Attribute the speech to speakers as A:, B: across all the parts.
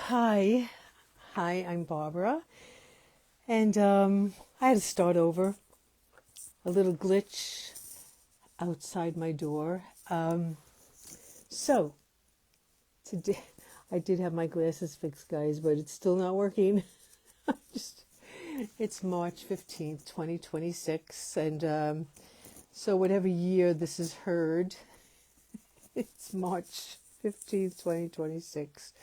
A: Hi, I'm Barbara, and I had to start over. A little glitch outside my door. So today, I did have my glasses fixed, guys, but it's still not working. Just it's March 15th, 2026, and so whatever year this is heard, it's March 15th, 2026.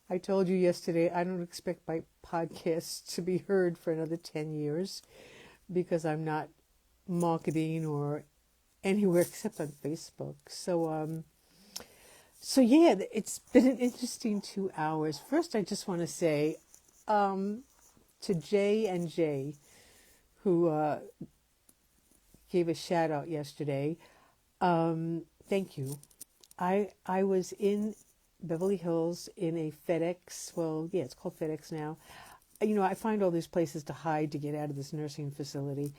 A: I told you yesterday I don't expect my podcast to be heard for another 10 years because I'm not marketing or anywhere except on Facebook. So yeah, it's been an interesting 2 hours. First, I just want to say to Jay and Jay, who gave a shout out yesterday, thank you. I was in Beverly Hills in a FedEx. Well, yeah, it's called FedEx now. I find all these places to hide to get out of this nursing facility,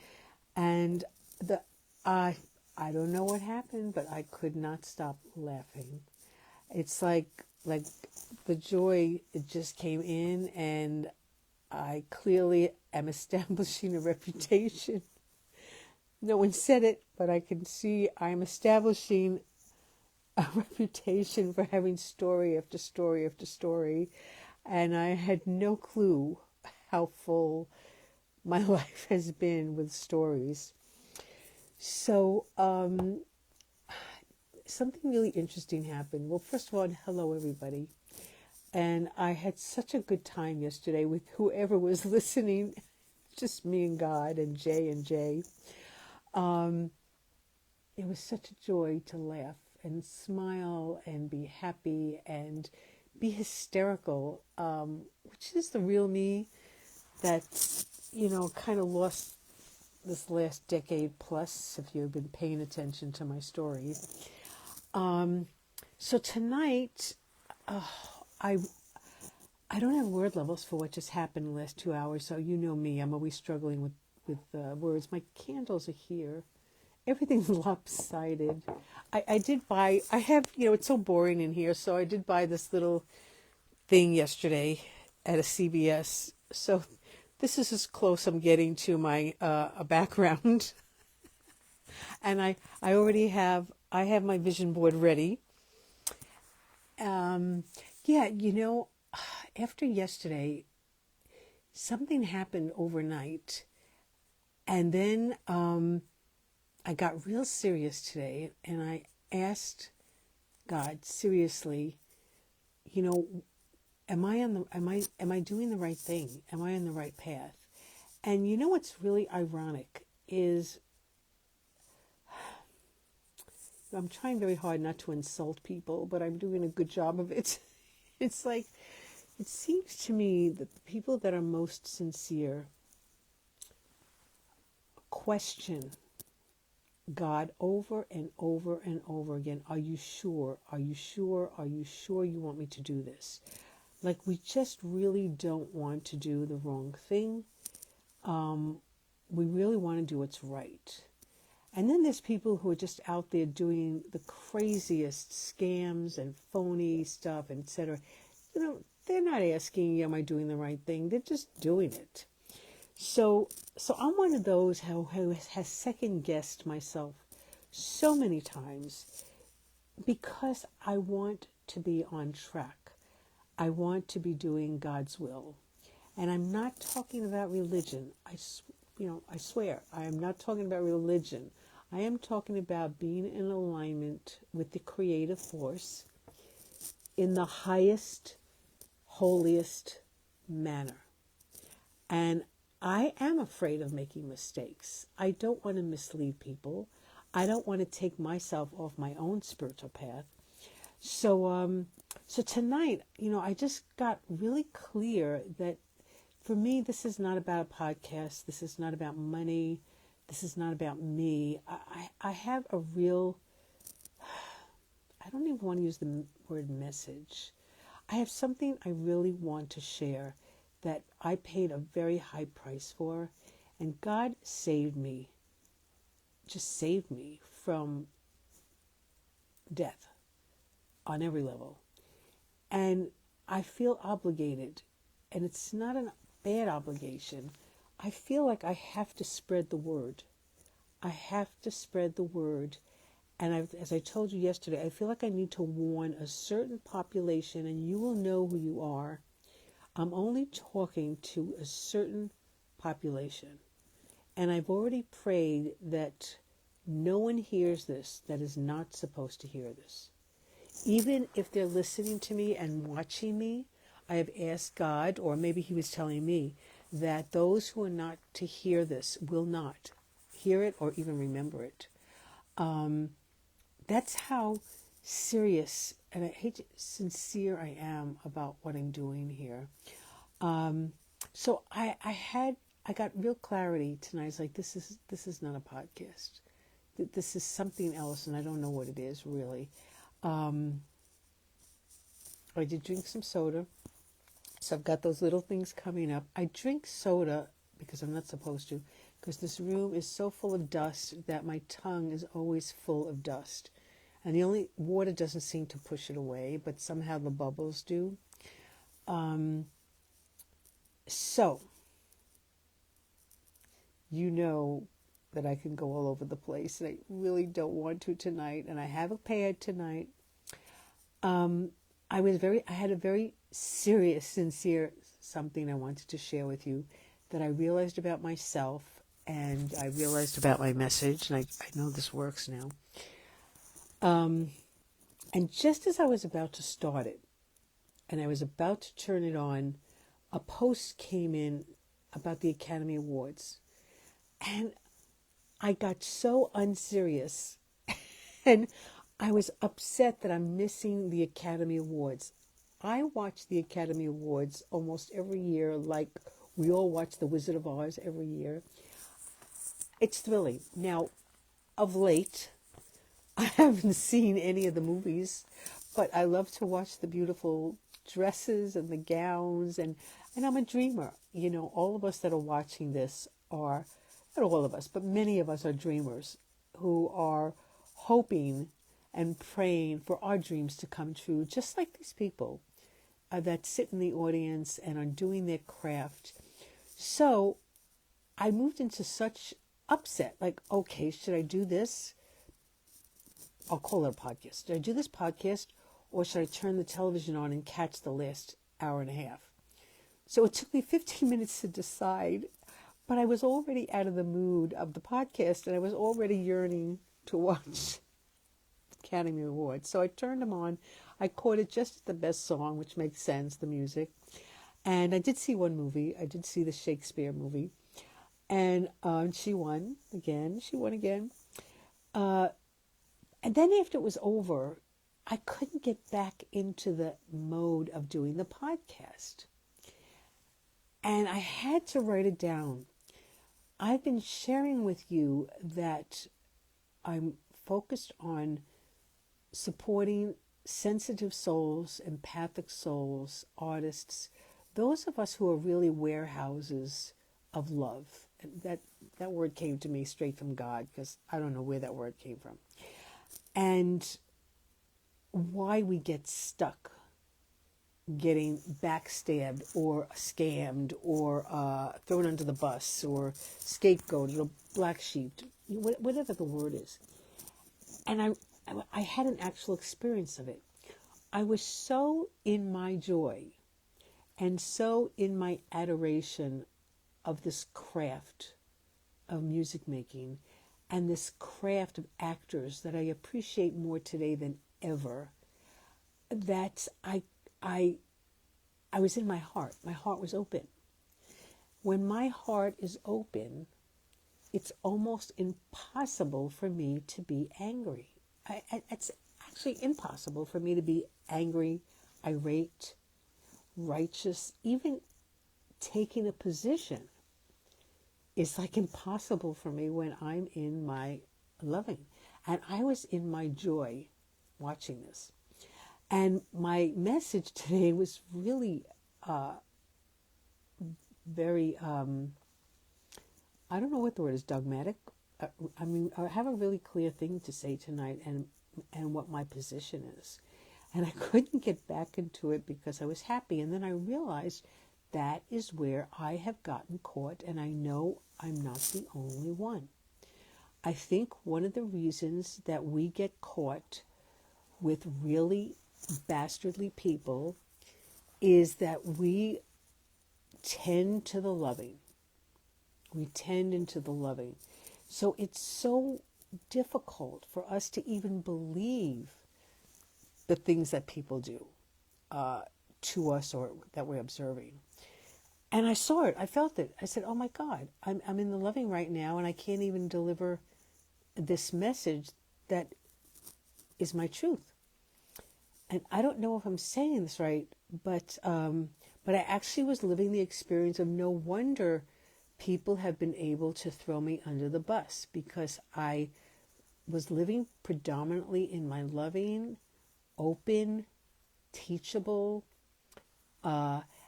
A: and the I don't know what happened, but I could not stop laughing. It's like the joy, it just came in, and I clearly am establishing a reputation. No one said it, but I can see I'm establishing a reputation for having story after story after story, and I had no clue how full my life has been with stories. So, something really interesting happened. Well, first of all, hello everybody. And I had such a good time yesterday with whoever was listening, just me and God and Jay and Jay. It was such a joy to laugh and smile and be happy and be hysterical, which is the real me that, kind of lost this last decade plus, if you've been paying attention to my story. So tonight, I don't have word levels for what just happened in the last 2 hours. So you know me, I'm always struggling with words. My candles are here. Everything's lopsided. I did buy, I have, it's so boring in here. So I did buy this little thing yesterday at a CVS. So this is as close I'm getting to my a background. And I already I have my vision board ready. Yeah, after yesterday, something happened overnight. And then I got real serious today, and I asked God seriously, am I doing the right thing? Am I on the right path? And what's really ironic is I'm trying very hard not to insult people, but I'm doing a good job of it. It's like, it seems to me that the people that are most sincere question God over and over and over again. Are you sure? Are you sure? Are you sure you want me to do this? Like, we just really don't want to do the wrong thing. We really want to do what's right. And then there's people who are just out there doing the craziest scams and phony stuff, etc. They're not asking, am I doing the right thing? They're just doing it. So I'm one of those who has second guessed myself so many times because I want to be on track. I want to be doing God's will. And I'm not talking about religion. I swear, I am not talking about religion. I am talking about being in alignment with the creative force in the highest, holiest manner. And I am afraid of making mistakes. I don't want to mislead people. I don't want to take myself off my own spiritual path. So tonight, I just got really clear that for me, this is not about a podcast. This is not about money. This is not about me. I have a real, I don't even want to use the word message. I have something I really want to share that I paid a very high price for. And God saved me, just saved me from death on every level. And I feel obligated, and it's not a bad obligation. I feel like I have to spread the word. I have to spread the word. And as I told you yesterday, I feel like I need to warn a certain population, and you will know who you are. I'm only talking to a certain population. And I've already prayed that no one hears this that is not supposed to hear this. Even if they're listening to me and watching me, I have asked God, or maybe He was telling me, that those who are not to hear this will not hear it or even remember it. That's how serious and I hate to, sincere I am about what I'm doing here. So I got real clarity tonight. It's like this is not a podcast. This is something else, and I don't know what it is really. I did drink some soda, so I've got those little things coming up. I drink soda because I'm not supposed to, because this room is so full of dust that my tongue is always full of dust. And the only water doesn't seem to push it away, but somehow the bubbles do. So, you know that I can go all over the place, and I really don't want to tonight. And I have a pad tonight. I had a very serious, sincere something I wanted to share with you that I realized about myself, and I realized about my message, and I know this works now. And just as I was about to start it, and I was about to turn it on, a post came in about the Academy Awards. And I got so unserious. And I was upset that I'm missing the Academy Awards. I watch the Academy Awards almost every year, like we all watch The Wizard of Oz every year. It's thrilling. Now, of late, I haven't seen any of the movies, but I love to watch the beautiful dresses and the gowns, and I'm a dreamer. You know, all of us that are watching this are, not all of us, but many of us are dreamers who are hoping and praying for our dreams to come true, just like these people that sit in the audience and are doing their craft. So I moved into such upset, like, okay, should I do this? I'll call it a podcast. Should I do this podcast, or should I turn the television on and catch the last hour and a half? So it took me 15 minutes to decide, but I was already out of the mood of the podcast, and I was already yearning to watch Academy Awards. So I turned them on. I caught it just at the best song, which makes sense, the music. And I did see one movie. I did see the Shakespeare movie. And she won again. She won again. And then after it was over, I couldn't get back into the mode of doing the podcast. And I had to write it down. I've been sharing with you that I'm focused on supporting sensitive souls, empathic souls, artists, those of us who are really warehouses of love. And that word came to me straight from God, because I don't know where that word came from. And why we get stuck getting backstabbed or scammed or thrown under the bus or scapegoated or black sheep, whatever the word is. And I had an actual experience of it. I was so in my joy and so in my adoration of this craft of music making and this craft of actors that I appreciate more today than ever, that I was in my heart. My heart was open. When my heart is open, it's almost impossible for me to be angry. It's actually impossible for me to be angry, irate, righteous. Even taking a position is like impossible for me when I'm in my loving. And I was in my joy watching this. And my message today was really very, I don't know what the word is, dogmatic. I mean, I have a really clear thing to say tonight and what my position is. And I couldn't get back into it because I was happy. And then I realized that is where I have gotten caught, and I know I'm not the only one. I think one of the reasons that we get caught with really bastardly people is that we tend to the loving. We tend into the loving. So it's so difficult for us to even believe the things that people do to us or that we're observing. And I saw it. I felt it. I said, oh my God, I'm in the loving right now, and I can't even deliver this message that is my truth. And I don't know if I'm saying this right, but I actually was living the experience of no wonder people have been able to throw me under the bus, because I was living predominantly in my loving, open, teachable,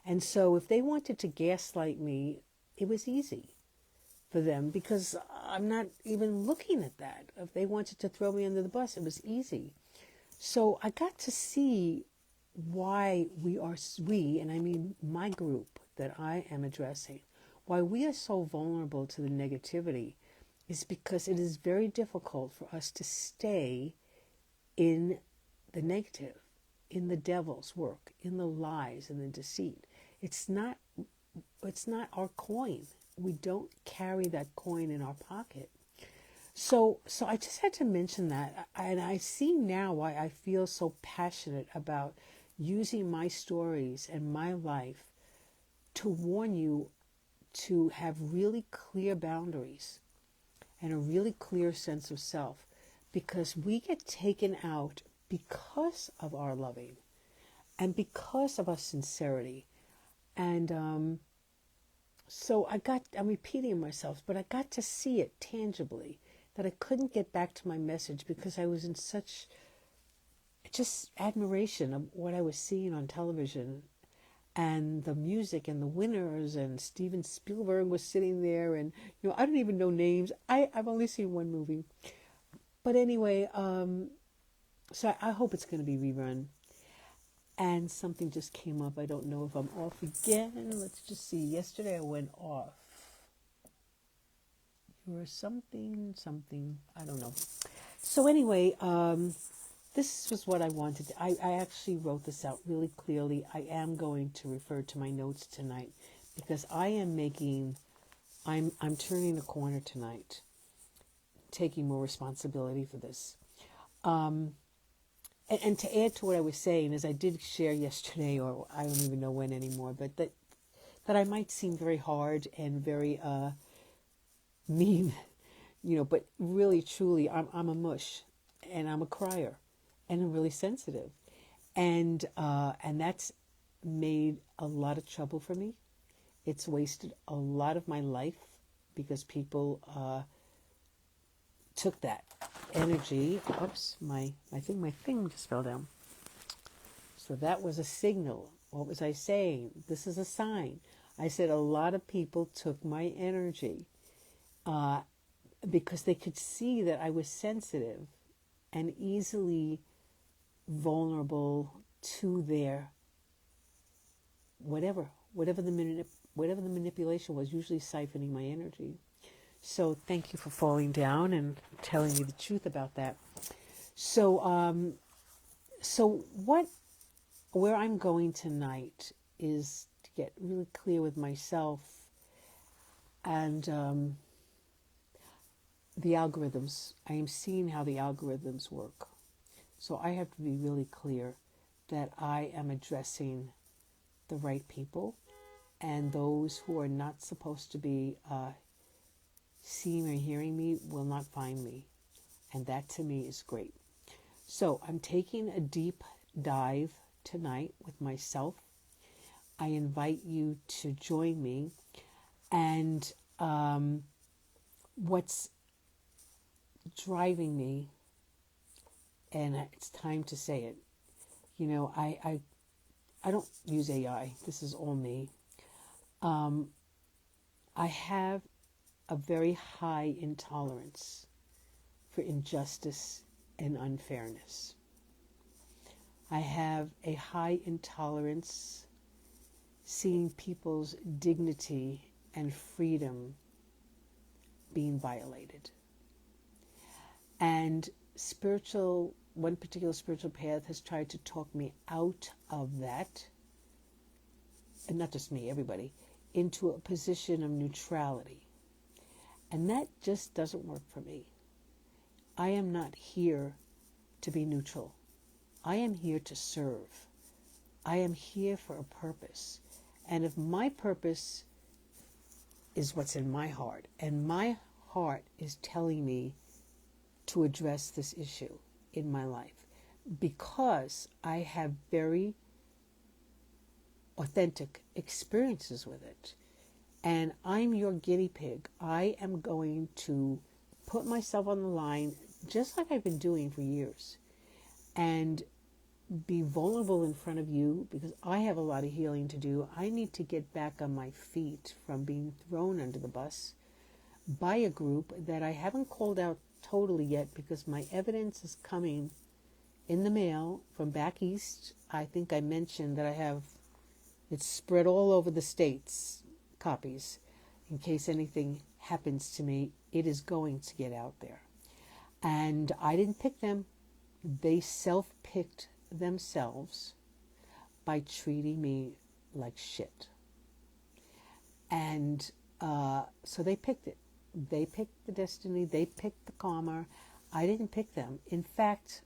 A: and so if they wanted to gaslight me, it was easy for them because I'm not even looking at that. If they wanted to throw me under the bus, it was easy. So I got to see why we, and I mean my group that I am addressing, why we are so vulnerable to the negativity is because it is very difficult for us to stay in the negative, in the devil's work, in the lies and the deceit. It's not our coin. We don't carry that coin in our pocket. So I just had to mention that, and I see now why I feel so passionate about using my stories and my life to warn you to have really clear boundaries and a really clear sense of self, because we get taken out because of our loving and because of our sincerity. And so I'm repeating myself, but I got to see it tangibly, that I couldn't get back to my message because I was in such just admiration of what I was seeing on television and the music and the winners, and Steven Spielberg was sitting there, and I don't even know names. I've only seen one movie. But anyway, so I hope it's going to be rerun. And something just came up. I don't know if I'm off again. Let's just see. Yesterday I went off. You were something. I don't know. So anyway, this was what I wanted. I actually wrote this out really clearly. I am going to refer to my notes tonight because I'm turning the corner tonight, taking more responsibility for this. And to add to what I was saying, as I did share yesterday, or I don't even know when anymore, but that I might seem very hard and very mean, but really, truly, I'm a mush, and I'm a crier, and I'm really sensitive, and that's made a lot of trouble for me. It's wasted a lot of my life because people took that energy. Oops, my thing just fell down. So that was a signal. What was I saying? This is a sign. I said a lot of people took my energy because they could see that I was sensitive and easily vulnerable to their whatever the manipulation was, usually siphoning my energy. So thank you for falling down and telling me the truth about that. So where I'm going tonight is to get really clear with myself and the algorithms. I am seeing how the algorithms work. So I have to be really clear that I am addressing the right people, and those who are not supposed to be seeing or hearing me will not find me. And that to me is great. So I'm taking a deep dive tonight with myself. I invite you to join me. And what's driving me, and it's time to say it, I don't use AI. This is all me. I have a very high intolerance for injustice and unfairness. I have a high intolerance seeing people's dignity and freedom being violated. And one particular spiritual path has tried to talk me out of that, and not just me, everybody, into a position of neutrality. And that just doesn't work for me. I am not here to be neutral. I am here to serve. I am here for a purpose. And if my purpose is what's in my heart, and my heart is telling me to address this issue in my life, because I have very authentic experiences with it, and I'm your guinea pig, I am going to put myself on the line, just like I've been doing for years, and be vulnerable in front of you, because I have a lot of healing to do. I need to get back on my feet from being thrown under the bus by a group that I haven't called out totally yet, because my evidence is coming in the mail from back east. I think I mentioned that it's spread all over the states, copies. In case anything happens to me, it is going to get out there. And I didn't pick them. They self-picked themselves by treating me like shit. And so they picked it. They picked the destiny. They picked the karma. I didn't pick them. In fact,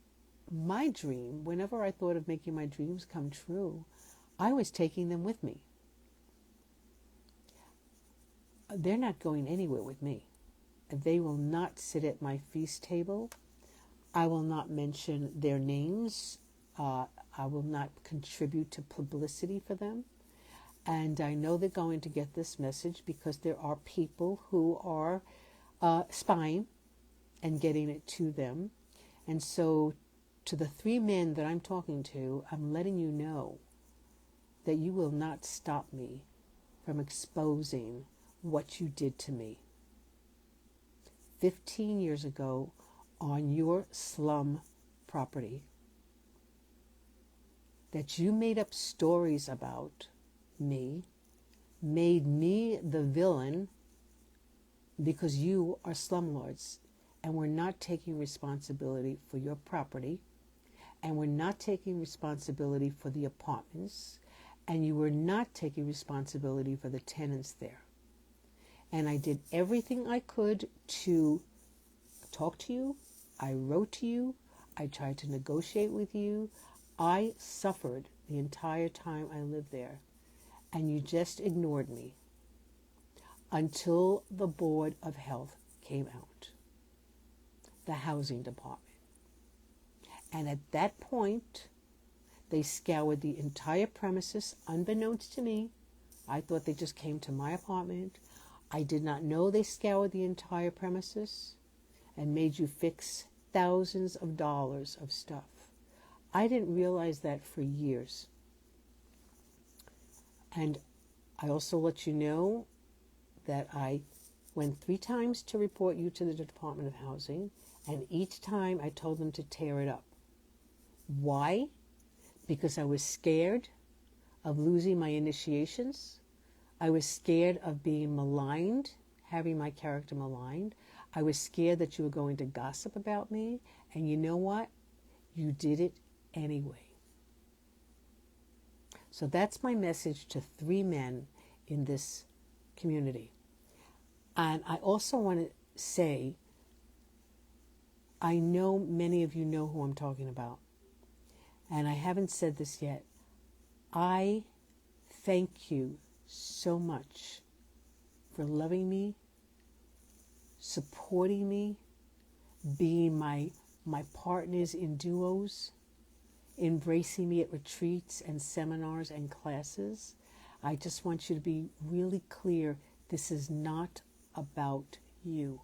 A: my dream, whenever I thought of making my dreams come true, I was taking them with me. They're not going anywhere with me. They will not sit at my feast table. I will not mention their names. I will not contribute to publicity for them. And I know they're going to get this message, because there are people who are spying and getting it to them. And so to the 3 men that I'm talking to, I'm letting you know that you will not stop me from exposing what you did to me 15 years ago on your slum property, that you made up stories about me, made me the villain, because you are slumlords and we're not taking responsibility for your property, and we're not taking responsibility for the apartments, and you were not taking responsibility for the tenants there. And I did everything I could to talk to you. I wrote to you. I tried to negotiate with you. I suffered the entire time I lived there. And you just ignored me until the Board of Health came out, the housing department. And at that point, they scoured the entire premises, unbeknownst to me. I thought they just came to my apartment. I did not know they scoured the entire premises and made you fix thousands of dollars of stuff. I didn't realize that for years. And I also let you know that I went 3 times to report you to the Department of Housing, and each time I told them to tear it up. Why? Because I was scared of losing my initiations. I was scared of being maligned, having my character maligned. I was scared that you were going to gossip about me. And you know what? You did it anyway. So that's my message to 3 men in this community. And I also want to say, I know many of you know who I'm talking about. And I haven't said this yet. I thank you so much for loving me, supporting me, being my partners in duos, embracing me at retreats and seminars and classes. I just want you to be really clear. This is not about you.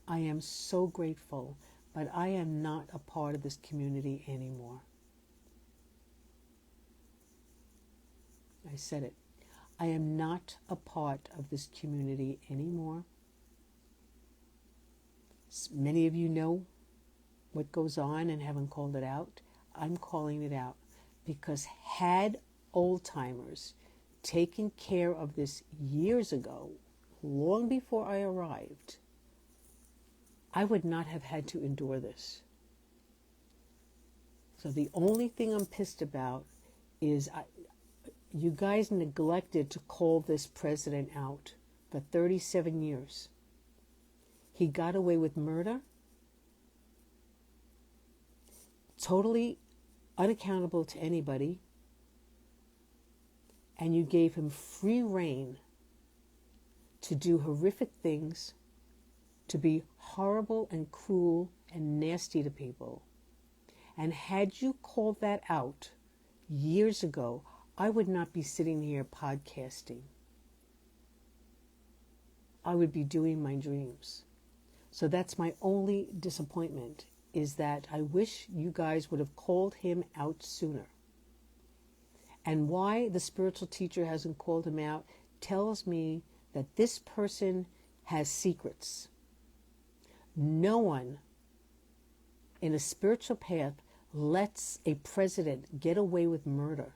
A: I am so grateful, but I am not a part of this community anymore. I said it. I am not a part of this community anymore. Many of you know what goes on and haven't called it out. I'm calling it out Because had old timers taken care of this years ago, long before I arrived, I would not have had to endure this. So the only thing I'm pissed about is you guys neglected to call this president out for 37 years. He got away with murder, totally unaccountable to anybody, and you gave him free rein to do horrific things, to be horrible and cruel and nasty to people. And had you called that out years ago, I would not be sitting here podcasting. I would be doing my dreams. So that's my only disappointment, is that I wish you guys would have called him out sooner. And why the spiritual teacher hasn't called him out tells me that this person has secrets. No one in a spiritual path lets a president get away with murder,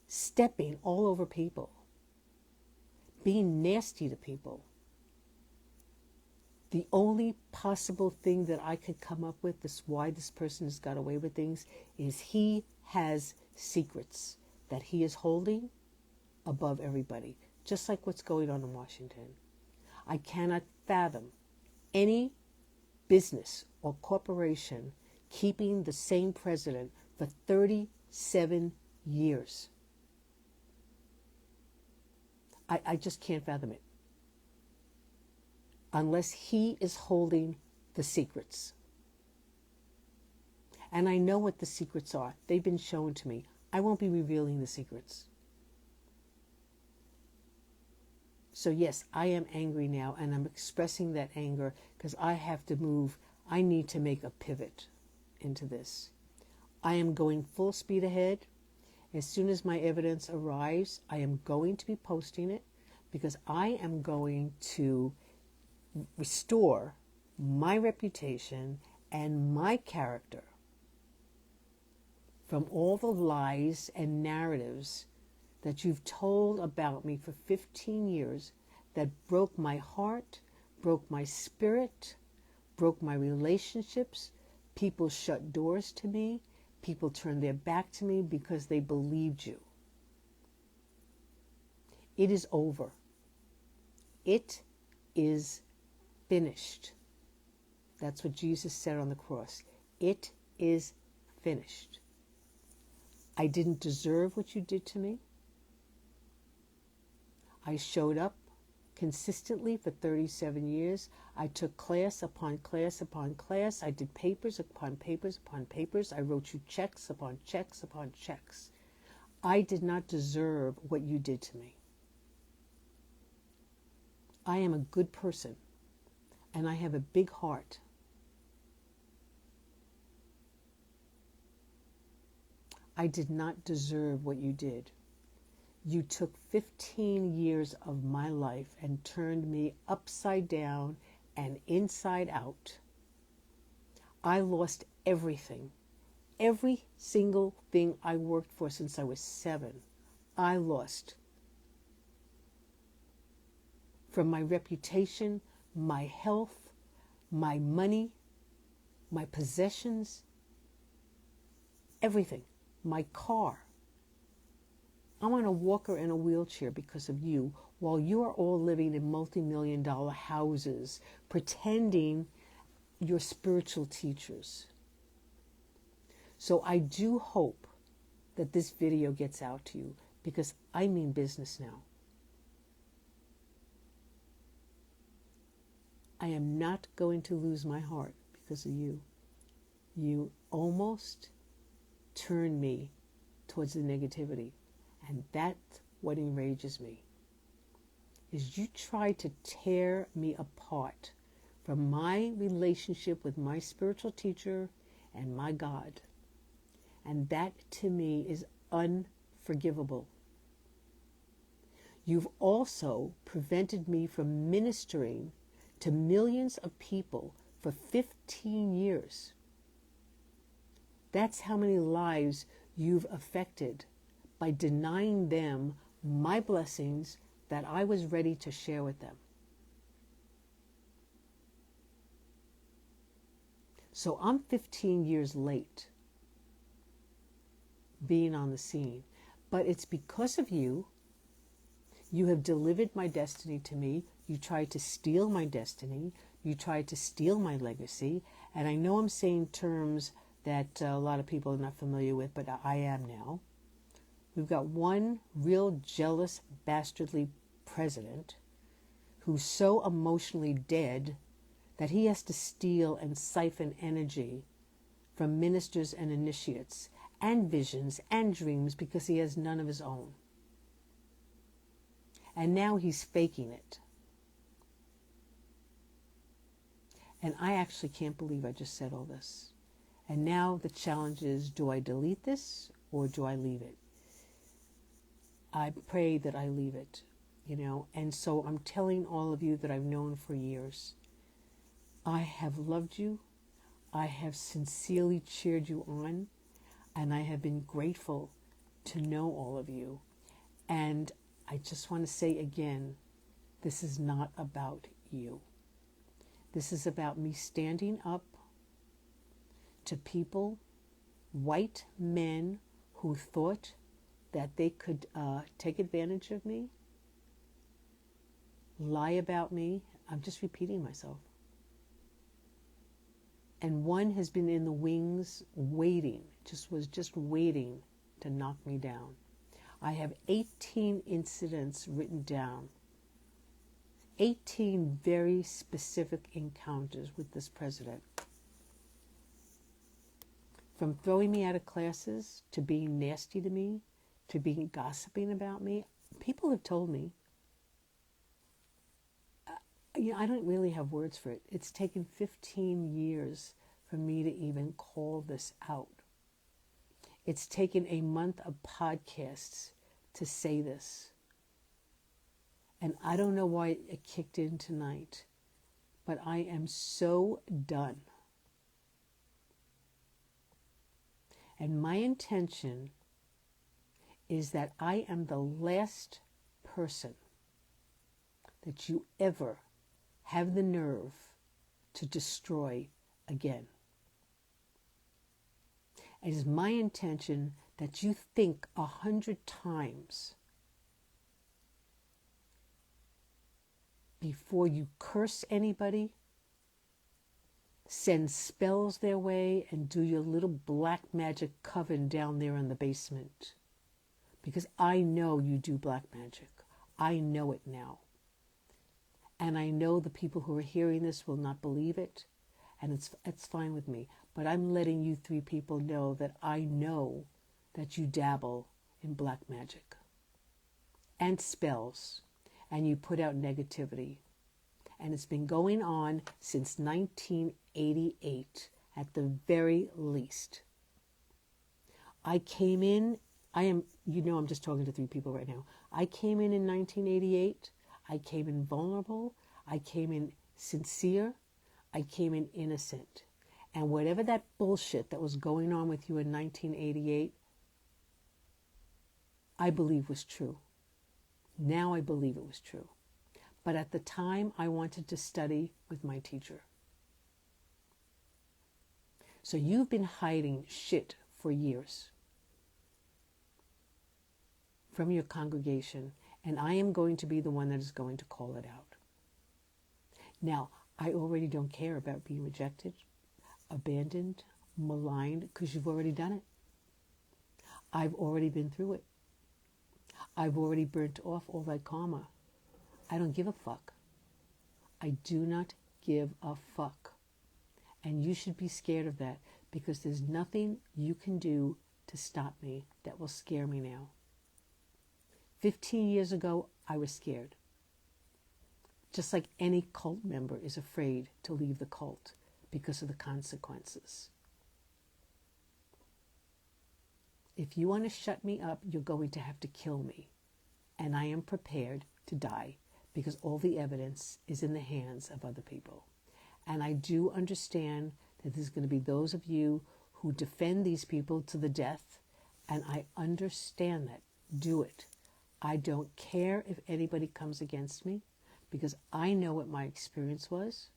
A: stepping all over people, being nasty to people. The only possible thing that I could come up with is why this person has got away with things is he has secrets that he is holding above everybody, just like what's going on in Washington. I cannot fathom any business or corporation keeping the same president for 37 years. I just can't fathom it. Unless he is holding the secrets. And I know what the secrets are. They've been shown to me. I won't be revealing the secrets. So yes, I am angry now, and I'm expressing that anger because I have to move. I need to make a pivot into this. I am going full speed ahead. As soon as my evidence arrives, I am going to be posting it because I am going to restore my reputation and my character from all the lies and narratives that you've told about me for 15 years that broke my heart, broke my spirit, broke my relationships. People shut doors to me. People turned their back to me because they believed you. It is over. It is finished. That's what Jesus said on the cross. It is finished. I didn't deserve what you did to me. I showed up consistently for 37 years. I took class upon class upon class. I did papers upon papers upon papers. I wrote you checks upon checks upon checks. I did not deserve what you did to me. I am a good person, and I have a big heart. I did not deserve what you did. You took 15 years of my life and turned me upside down and inside out. I lost everything. Every single thing I worked for since I was 7, I lost. From my reputation, my health, my money, my possessions, everything, my car. I'm on a walker and a wheelchair because of you, while you are all living in multi-million-dollar houses, pretending you're spiritual teachers. So I do hope that this video gets out to you, because I mean business now. I am not going to lose my heart because of you. You almost turned me towards the negativity. And that's what enrages me, is you tried to tear me apart from my relationship with my spiritual teacher and my God. And that, to me, is unforgivable. You've also prevented me from ministering to millions of people for 15 years. That's how many lives you've affected by denying them my blessings that I was ready to share with them. So I'm 15 years late being on the scene, but it's because of you. You have delivered my destiny to me. You tried to steal my destiny. You tried to steal my legacy. And I know I'm saying terms that a lot of people are not familiar with, but I am now. We've got one real jealous, bastardly president who's so emotionally dead that he has to steal and siphon energy from ministers and initiates and visions and dreams because he has none of his own. And now he's faking it. And I actually can't believe I just said all this. And now the challenge is, do I delete this or do I leave it? I pray that I leave it, And so I'm telling all of you that I've known for years, I have loved you. I have sincerely cheered you on. And I have been grateful to know all of you. And I just want to say again, this is not about you. This is about me standing up to people, white men who thought that they could take advantage of me, lie about me. I'm just repeating myself. And one has been in the wings waiting, was just waiting to knock me down. I have 18 incidents written down, 18 very specific encounters with this president. From throwing me out of classes, to being nasty to me, to being gossiping about me. People have told me, I don't really have words for it. It's taken 15 years for me to even call this out. It's taken a month of podcasts to say this. And I don't know why it kicked in tonight, but I am so done. And my intention is that I am the last person that you ever have the nerve to destroy again. It is my intention that you think 100 times before you curse anybody, send spells their way, and do your little black magic coven down there in the basement. Because I know you do black magic. I know it now. And I know the people who are hearing this will not believe it, and it's fine with me. But I'm letting you 3 people know that I know that you dabble in black magic and spells, and you put out negativity. And it's been going on since 1988 at the very least. I came in, I'm just talking to 3 people right now. I came in 1988. I came in vulnerable. I came in sincere. I came in innocent. And whatever that bullshit that was going on with you in 1988, I believe was true. Now I believe it was true. But at the time, I wanted to study with my teacher. So you've been hiding shit for years from your congregation, and I am going to be the one that is going to call it out. Now, I already don't care about being rejected, abandoned, maligned, because you've already done it. I've already been through it. I've already burnt off all that karma. I don't give a fuck. I do not give a fuck. And you should be scared of that, because there's nothing you can do to stop me that will scare me now. 15 years ago, I was scared. Just like any cult member is afraid to leave the cult because of the consequences. If you want to shut me up, you're going to have to kill me. And I am prepared to die, because all the evidence is in the hands of other people. And I do understand that there's going to be those of you who defend these people to the death, and I understand that. Do it. I don't care if anybody comes against me, because I know what my experience was.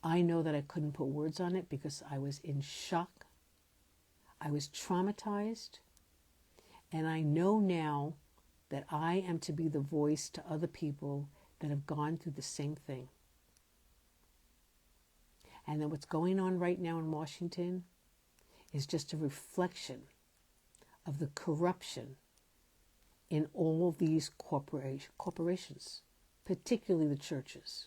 A: I know that I couldn't put words on it because I was in shock. I was traumatized. And I know now that I am to be the voice to other people that have gone through the same thing. And that what's going on right now in Washington is just a reflection of the corruption in all of these corporations, particularly the churches.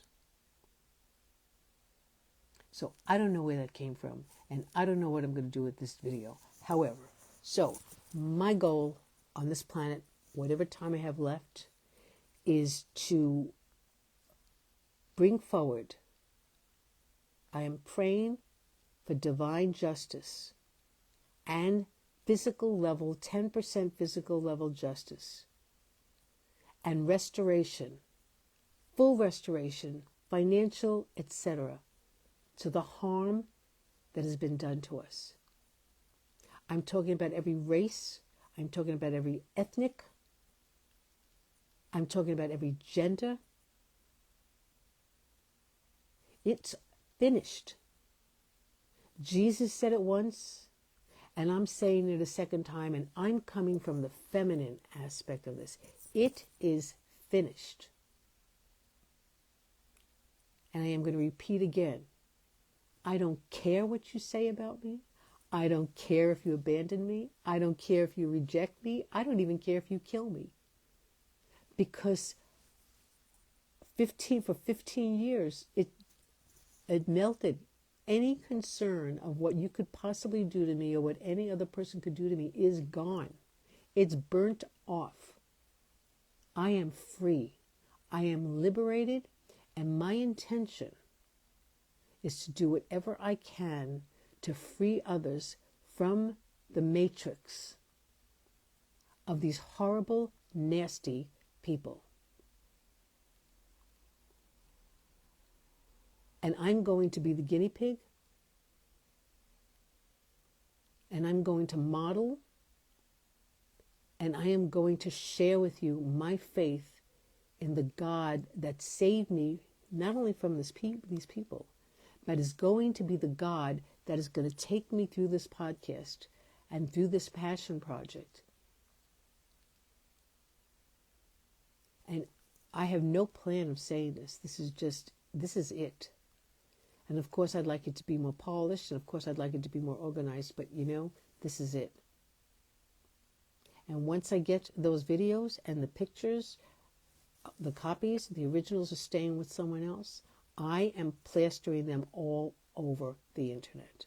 A: So I don't know where that came from, and I don't know what I'm going to do with this video. However, so my goal on this planet, whatever time I have left, is to bring forward. I am praying for divine justice and physical level, 10% physical level justice and restoration, full restoration, financial, etc., to the harm that has been done to us. I'm talking about every race. I'm talking about every ethnic. I'm talking about every gender. It's finished. Jesus said it once, and I'm saying it a second time, and I'm coming from the feminine aspect of this. It is finished. And I am going to repeat again. I don't care what you say about me. I don't care if you abandon me. I don't care if you reject me. I don't even care if you kill me. Because for 15 years, it melted any concern of what you could possibly do to me or what any other person could do to me is gone. It's burnt off. I am free. I am liberated, and my intention is to do whatever I can to free others from the matrix of these horrible, nasty people. And I'm going to be the guinea pig, and I'm going to model, and I am going to share with you my faith in the God that saved me, not only from these people, but is going to be the God that is going to take me through this podcast and through this passion project. And I have no plan of saying this. This is it. And of course, I'd like it to be more polished, and of course, I'd like it to be more organized, but this is it. And once I get those videos and the pictures, the copies, the originals are staying with someone else, I am plastering them all over the internet.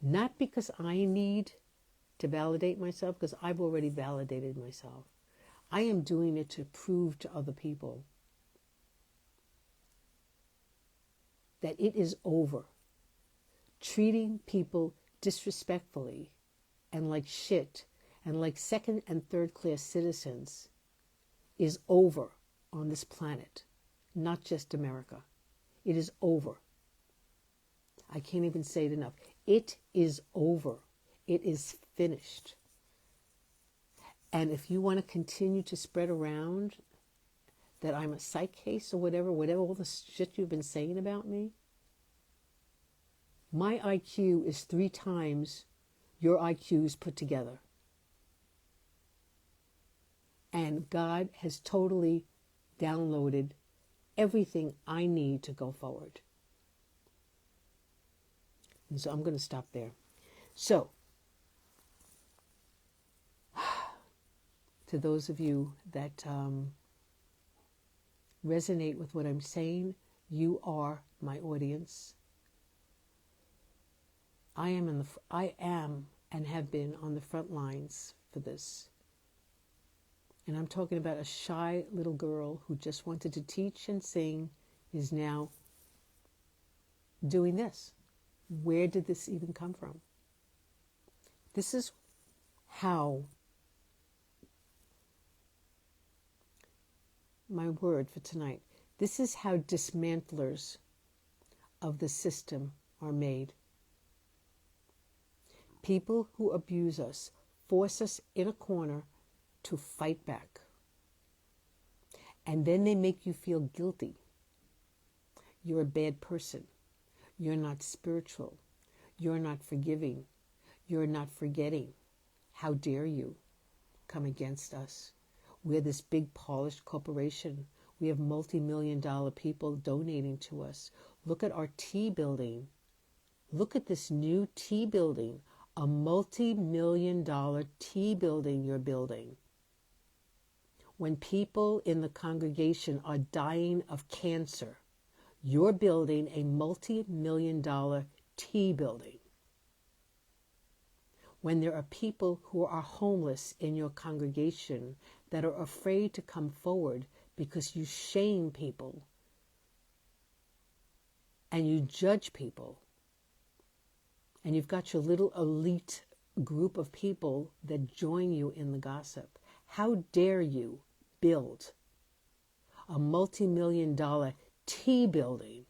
A: Not because I need to validate myself, because I've already validated myself. I am doing it to prove to other people that it is over. Treating people disrespectfully and like shit and like second and third class citizens is over on this planet, not just America. It is over. I can't even say it enough. It is over. It is finished. And if you want to continue to spread around that I'm a psych case or whatever all the shit you've been saying about me, my IQ is 3 times your IQs put together. And God has totally downloaded everything I need to go forward. And so I'm going to stop there. So, to those of you that resonate with what I'm saying, you are my audience. I am and have been on the front lines for this. And I'm talking about a shy little girl who just wanted to teach and sing is now doing this. Where did this even come from? This is how my word for tonight. This is how dismantlers of the system are made. People who abuse us force us in a corner to fight back. And then they make you feel guilty. You're a bad person. You're not spiritual. You're not forgiving. You're not forgetting. How dare you come against us? We're this big polished corporation. We have multi-million-dollar people donating to us. Look at our T building. Look at this new T building, a multi-million-dollar T building you're building. When people in the congregation are dying of cancer, you're building a multi-million-dollar T building. When there are people who are homeless in your congregation that are afraid to come forward because you shame people and you judge people, and you've got your little elite group of people that join you in the gossip, how dare you build a multi-million-dollar T building?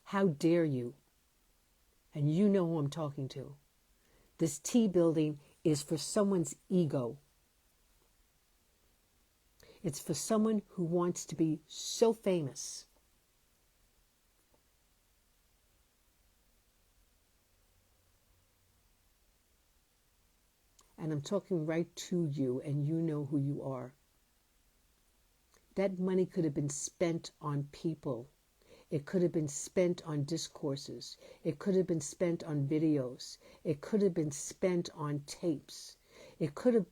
A: How dare you? And you know who I'm talking to. This T building is for someone's ego. It's for someone who wants to be so famous. And I'm talking right to you, and you know who you are. That money could have been spent on people. It could have been spent on discourses. It could have been spent on videos. It could have been spent on tapes. It could have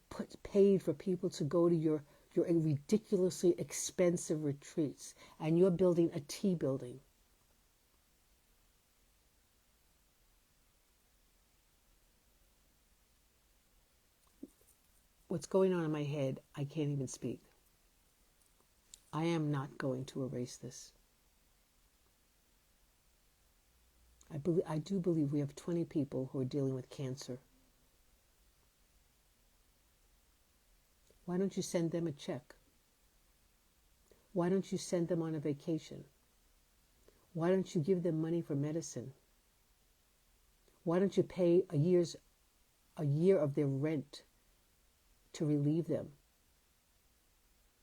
A: paid for people to go to your ridiculously expensive retreats. And you're building a T building. What's going on in my head, I can't even speak. I am not going to erase this. I do believe we have 20 people who are dealing with cancer. Why don't you send them a check? Why don't you send them on a vacation? Why don't you give them money for medicine? Why don't you pay a year of their rent to relieve them?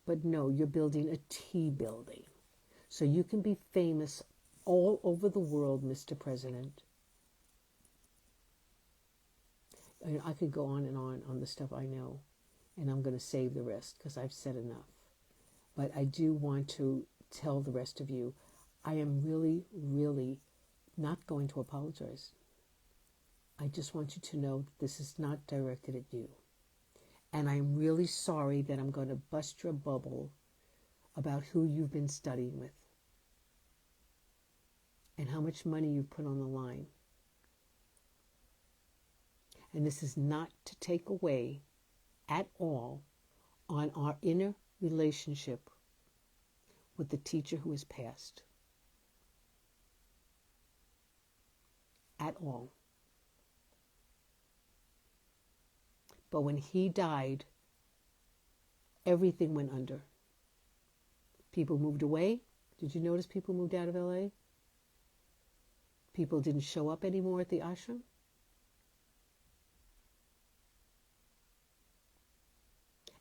A: But no, you're building a T building so you can be famous all over the world, Mr. President. I could go on the stuff I know, and I'm going to save the rest because I've said enough. But I do want to tell the rest of you, I am really, really not going to apologize. I just want you to know that this is not directed at you. And I'm really sorry that I'm going to bust your bubble about who you've been studying with and how much money you've put on the line. And this is not to take away at all on our inner relationship with the teacher who has passed. At all. But when he died, everything went under. People moved away. Did you notice people moved out of LA? People didn't show up anymore at the ashram.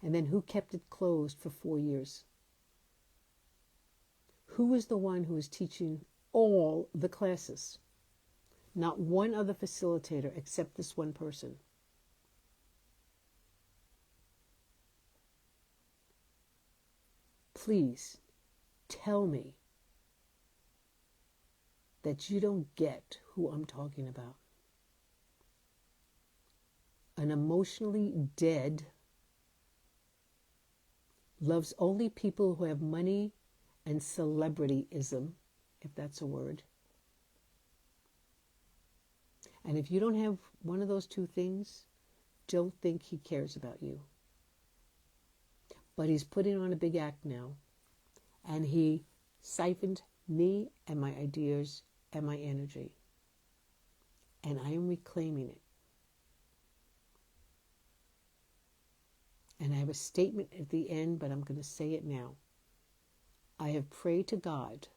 A: And then who kept it closed for 4 years? Who was the one who was teaching all the classes? Not one other facilitator except this one person. Please tell me that you don't get who I'm talking about. An emotionally dead loves only people who have money and celebrityism, if that's a word. And if you don't have one of those two things, don't think he cares about you. But he's putting on a big act now, and he siphoned me and my ideas and my energy. And I am reclaiming it. And I have a statement at the end, but I'm going to say it now. I have prayed to God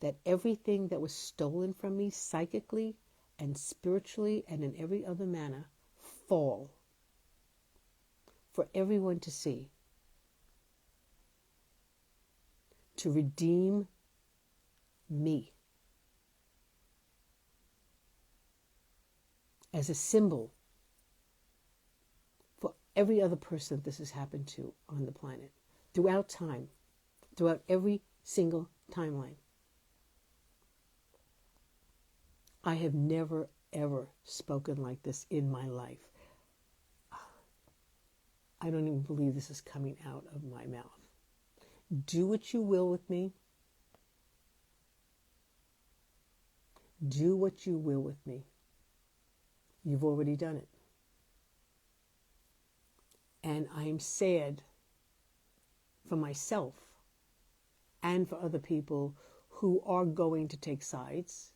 A: that everything that was stolen from me psychically and spiritually and in every other manner fall for everyone to see, to redeem me as a symbol for every other person that this has happened to on the planet, throughout time, throughout every single timeline. I have never, ever spoken like this in my life. I don't even believe this is coming out of my mouth. Do what you will with me. Do what you will with me. You've already done it. And I am sad for myself and for other people who are going to take sides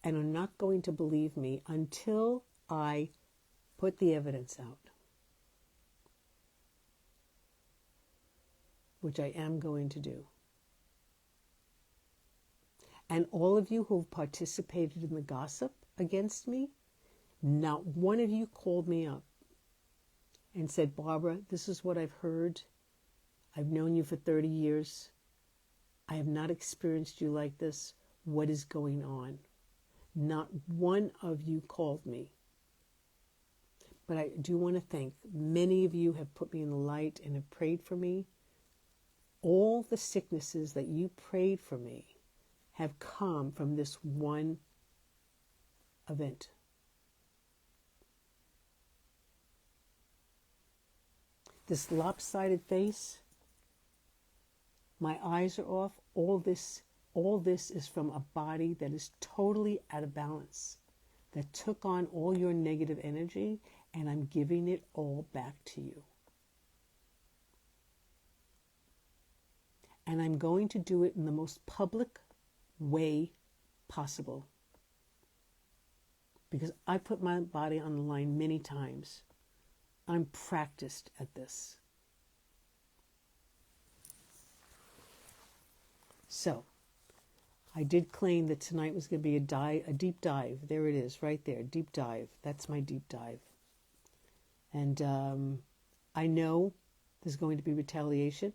A: and are not going to believe me until I put the evidence out, which I am going to do. And all of you who have participated in the gossip against me, not one of you called me up and said, Barbara, this is what I've heard. I've known you for 30 years. I have not experienced you like this. What is going on? Not one of you called me. But I do want to thank many of you have put me in the light and have prayed for me. All the sicknesses that you prayed for me have come from this one event. This lopsided face, my eyes are off, all this is from a body that is totally out of balance, that took on all your negative energy, and I'm giving it all back to you. And I'm going to do it in the most public way possible. Because I put my body on the line many times. I'm practiced at this. So, I did claim that tonight was going to be a deep dive. There it is, right there, deep dive. That's my deep dive. And I know there's going to be retaliation.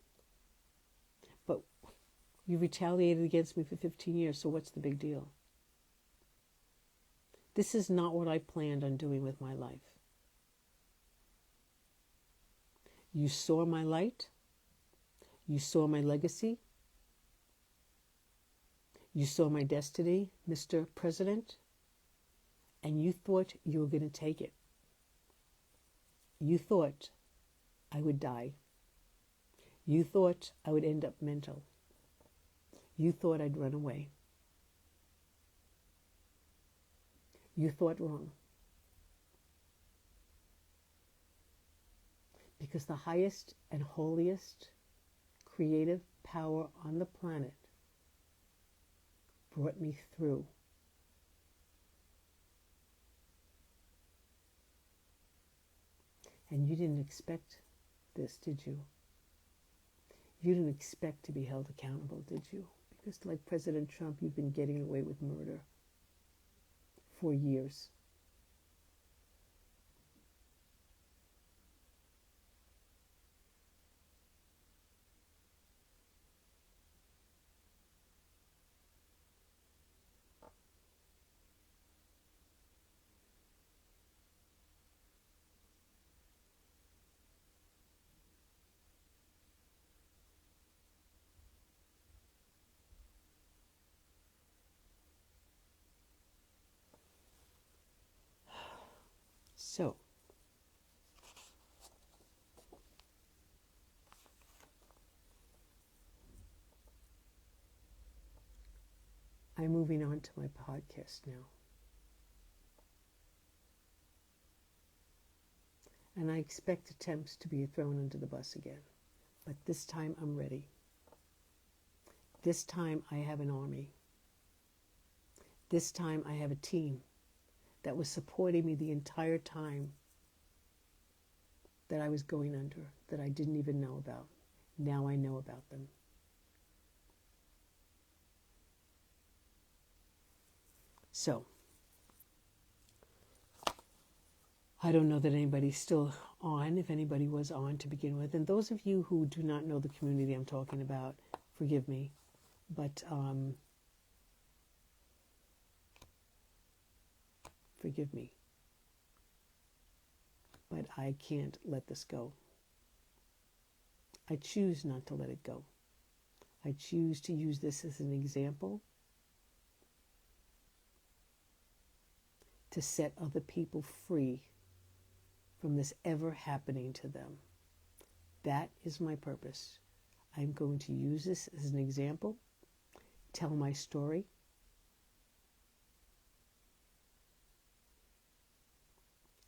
A: But you retaliated against me for 15 years, so what's the big deal? This is not what I planned on doing with my life. You saw my light. You saw my legacy. You saw my destiny, Mr. President, and you thought you were going to take it. You thought I would die. You thought I would end up mental. You thought I'd run away. You thought wrong. Because the highest and holiest creative power on the planet brought me through. And you didn't expect this, did you? You didn't expect to be held accountable, did you? Because like President Trump, you've been getting away with murder for years. So, I'm moving on to my podcast now. And I expect attempts to be thrown under the bus again. But this time I'm ready. This time I have an army. This time I have a team that was supporting me the entire time that I was going under that I didn't even know about. Now I know about them. So, I don't know that anybody's still on, if anybody was on to begin with. And those of you who do not know the community I'm talking about, forgive me. But forgive me. But I can't let this go. I choose not to let it go. I choose to use this as an example to set other people free from this ever happening to them. That is my purpose. I'm going to use this as an example, tell my story,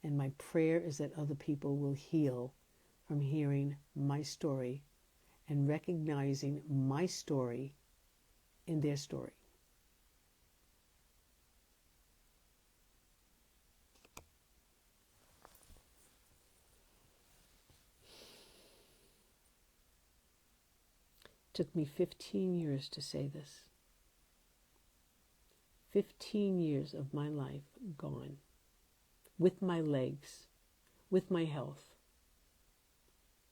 A: and my prayer is that other people will heal from hearing my story and recognizing my story in their story. It took me 15 years to say this. 15 years of my life gone. With my legs, with my health,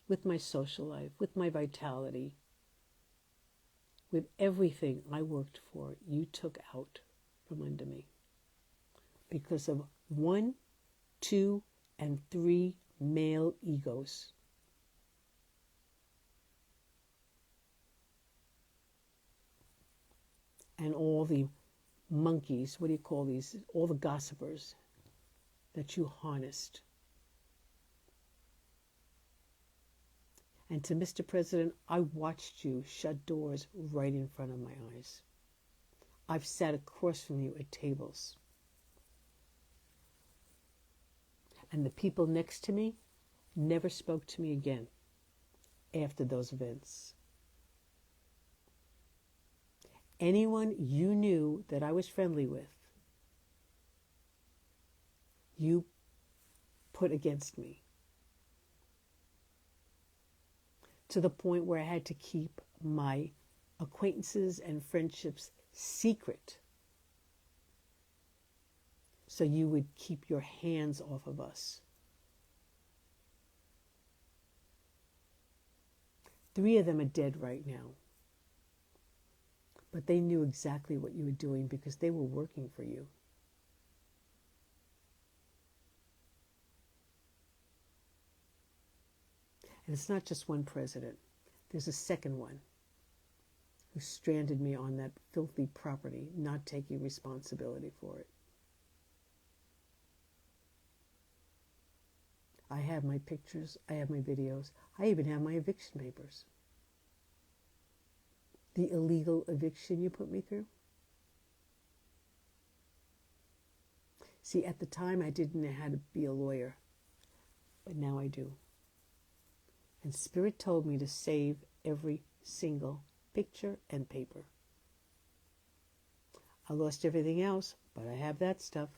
A: with my social life, with my vitality, with everything I worked for, you took out from under me. Because of 1, 2, and 3 male egos. And all the monkeys, what do you call these? All the gossipers that you harnessed. And to Mr. President, I watched you shut doors right in front of my eyes. I've sat across from you at tables. And the people next to me never spoke to me again after those events. Anyone you knew that I was friendly with, you put against me. To the point where I had to keep my acquaintances and friendships secret. So you would keep your hands off of us. 3 of them are dead right now. But they knew exactly what you were doing because they were working for you. And it's not just one president. There's a second one who stranded me on that filthy property, not taking responsibility for it. I have my pictures, I have my videos, I even have my eviction papers. The illegal eviction you put me through. See, at the time I didn't know how to be a lawyer, but now I do. And Spirit told me to save every single picture and paper. I lost everything else, but I have that stuff.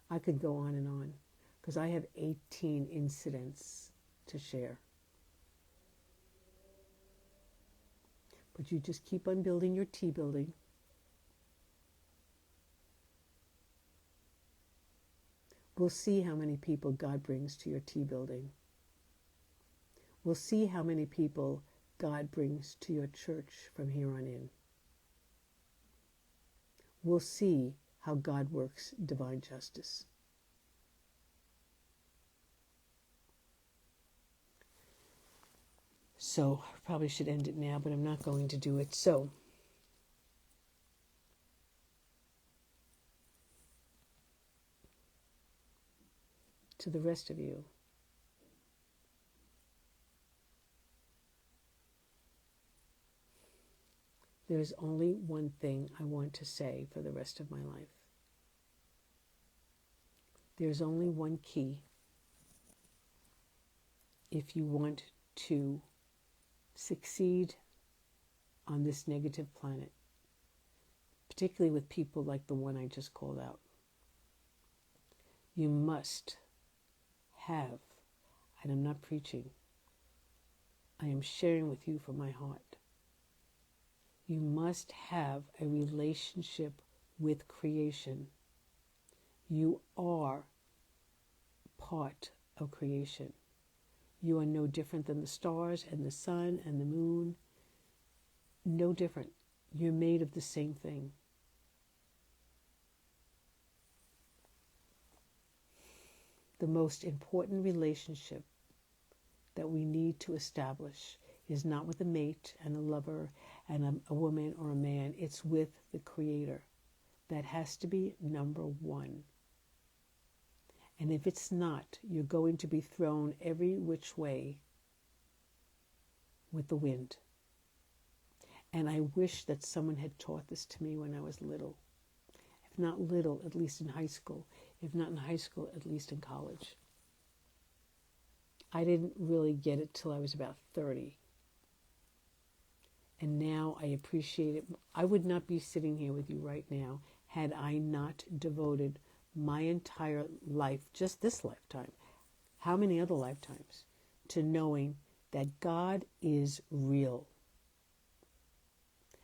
A: I could go on because I have 18 incidents to share. But you just keep on building your T building. We'll see how many people God brings to your T building. We'll see how many people God brings to your church from here on in. We'll see how God works divine justice. So, I probably should end it now, but I'm not going to do it. So, to the rest of you, there is only one thing I want to say for the rest of my life. There's only one key if you want to succeed on this negative planet, particularly with people like the one I just called out. You must have, and I'm not preaching, I am sharing with you from my heart. You must have a relationship with creation. You are part of creation. You are no different than the stars and the sun and the moon. No different. You're made of the same thing. The most important relationship that we need to establish is not with a mate and a lover and a woman or a man. It's with the Creator. That has to be number one. And if it's not, you're going to be thrown every which way with the wind. And I wish that someone had taught this to me when I was little. If not little, at least in high school. If not in high school, at least in college. I didn't really get it till I was about 30. And now I appreciate it. I would not be sitting here with you right now had I not devoted my entire life, just this lifetime, how many other lifetimes, to knowing that God is real.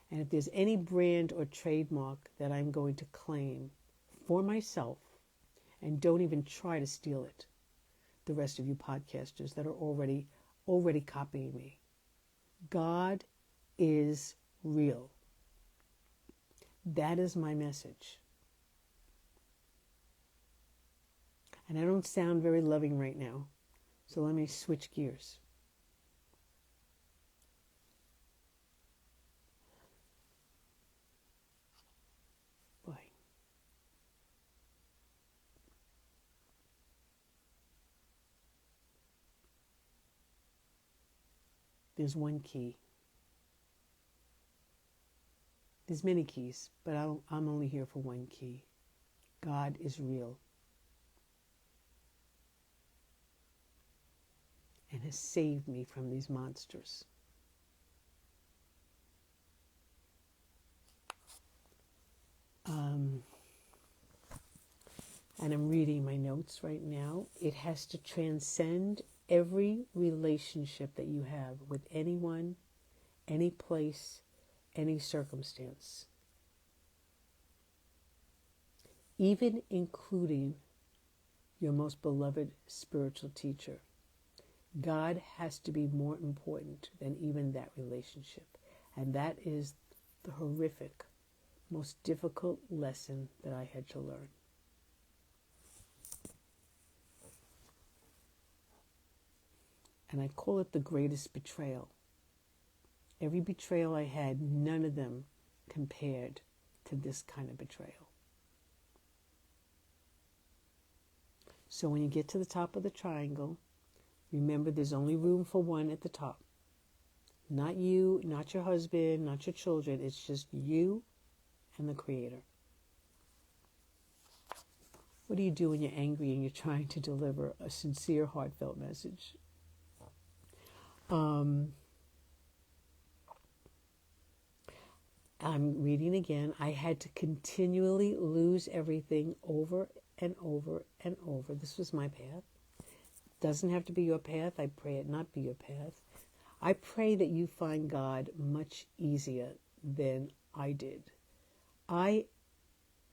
A: And if there's any brand or trademark that I'm going to claim for myself, and don't even try to steal it, the rest of you podcasters that are already copying me. God is real. That is my message. And I don't sound very loving right now, so let me switch gears. Boy. There's one key. There's many keys, but I'm only here for one key. God is real. And has saved me from these monsters. And I'm reading my notes right now. It has to transcend every relationship that you have with anyone, any place, any circumstance. Even including your most beloved spiritual teacher. God has to be more important than even that relationship. And that is the horrific, most difficult lesson that I had to learn. And I call it the greatest betrayal. Every betrayal I had, none of them compared to this kind of betrayal. So when you get to the top of the triangle, remember there's only room for one at the top. Not you, not your husband, not your children. It's just you and the Creator. What do you do when you're angry and you're trying to deliver a sincere, heartfelt message? I'm reading again. I had to continually lose everything over and over and over. This was my path. Doesn't have to be your path. I pray it not be your path. I pray that you find God much easier than I did. I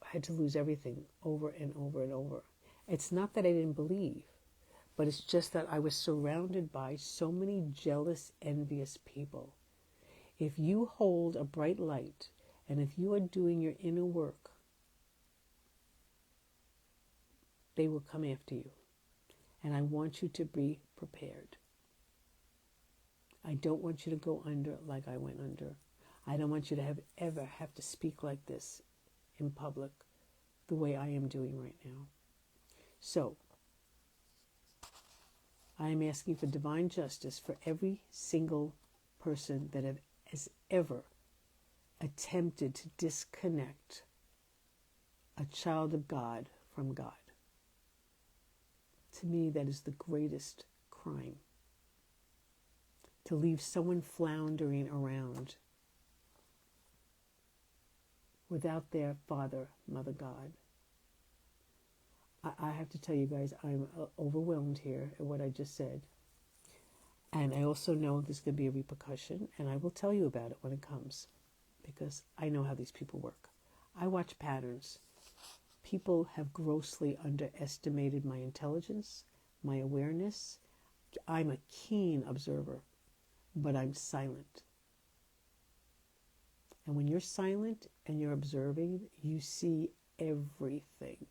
A: had to lose everything over and over and over. It's not that I didn't believe, but it's just that I was surrounded by so many jealous, envious people. If you hold a bright light, and if you are doing your inner work, they will come after you. And I want you to be prepared. I don't want you to go under like I went under. I don't want you to ever have to speak like this in public the way I am doing right now. So, I am asking for divine justice for every single person that has ever attempted to disconnect a child of God from God. To me, that is the greatest crime. To leave someone floundering around without their Father, Mother God. I have to tell you guys, I'm overwhelmed here at what I just said. And I also know there's going to be a repercussion, and I will tell you about it when it comes, because I know how these people work. I watch patterns. People have grossly underestimated my intelligence, my awareness. I'm a keen observer, but I'm silent. And when you're silent and you're observing, you see everything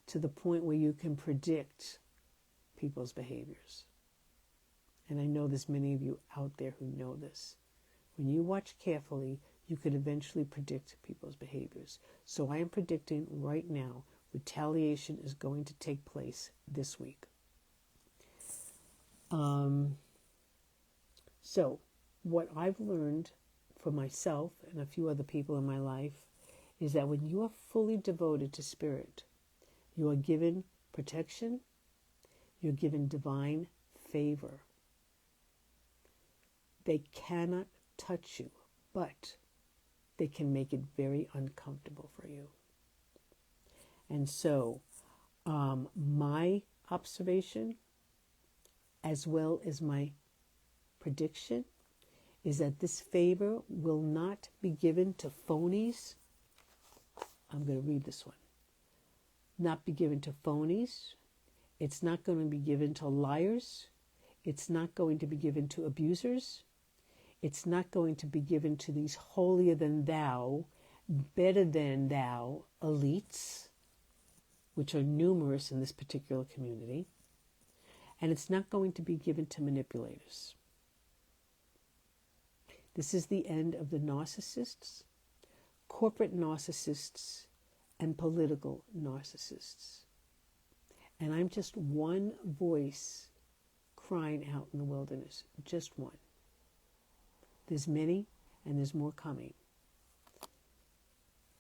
A: to the point where you can predict people's behaviors. And I know there's many of you out there who know this. When you watch carefully, you can eventually predict people's behaviors. So I am predicting right now, retaliation is going to take place this week. So what I've learned for myself and a few other people in my life is that when you are fully devoted to spirit, you are given protection, you're given divine favor. They cannot touch you, but they can make it very uncomfortable for you. And so, my observation, as well as my prediction, is that this favor will not be given to phonies. I'm going to read this one. Not be given to phonies. It's not going to be given to liars. It's not going to be given to abusers. It's not going to be given to these holier than thou, better than thou elites, which are numerous in this particular community. And it's not going to be given to manipulators. This is the end of the narcissists, corporate narcissists, and political narcissists. And I'm just one voice crying out in the wilderness, just one. There's many, and there's more coming.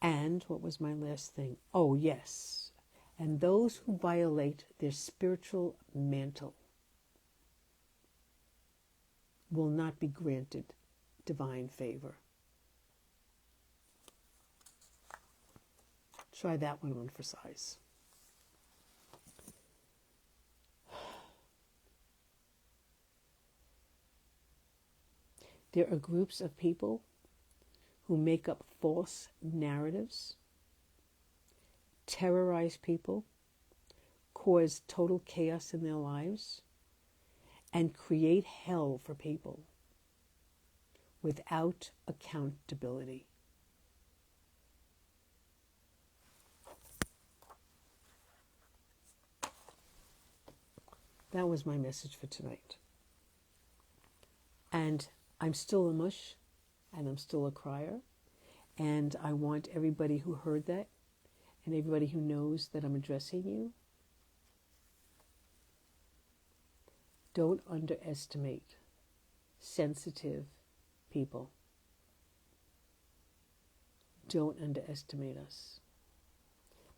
A: And what was my last thing? Oh, yes. And those who violate their spiritual mantle will not be granted divine favor. Try that one on for size. There are groups of people who make up false narratives, terrorize people, cause total chaos in their lives, and create hell for people without accountability. That was my message for tonight. And I'm still a mush, and I'm still a crier, and I want everybody who heard that, and everybody who knows that I'm addressing you, don't underestimate sensitive people. Don't underestimate us,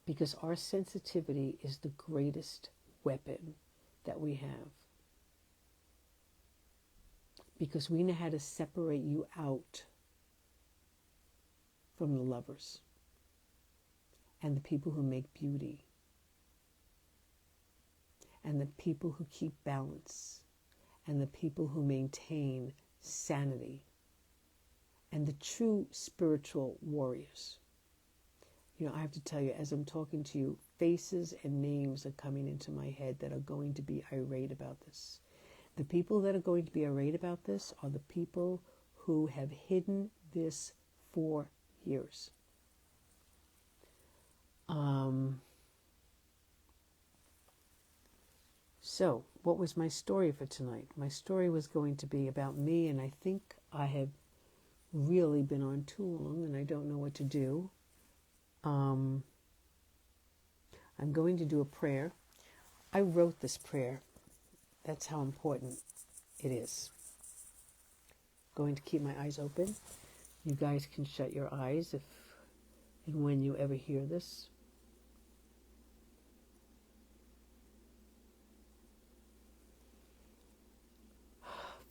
A: because our sensitivity is the greatest weapon that we have. Because we know how to separate you out from the lovers and the people who make beauty and the people who keep balance and the people who maintain sanity and the true spiritual warriors. You know, I have to tell you, as I'm talking to you, faces and names are coming into my head that are going to be irate about this. The people that are going to be irate about this are the people who have hidden this for years. So, what was my story for tonight? My story was going to be about me, and I think I have really been on too long, and I don't know what to do. I'm going to do a prayer. I wrote this prayer. That's how important it is. Going to keep my eyes open. You guys can shut your eyes if and when you ever hear this.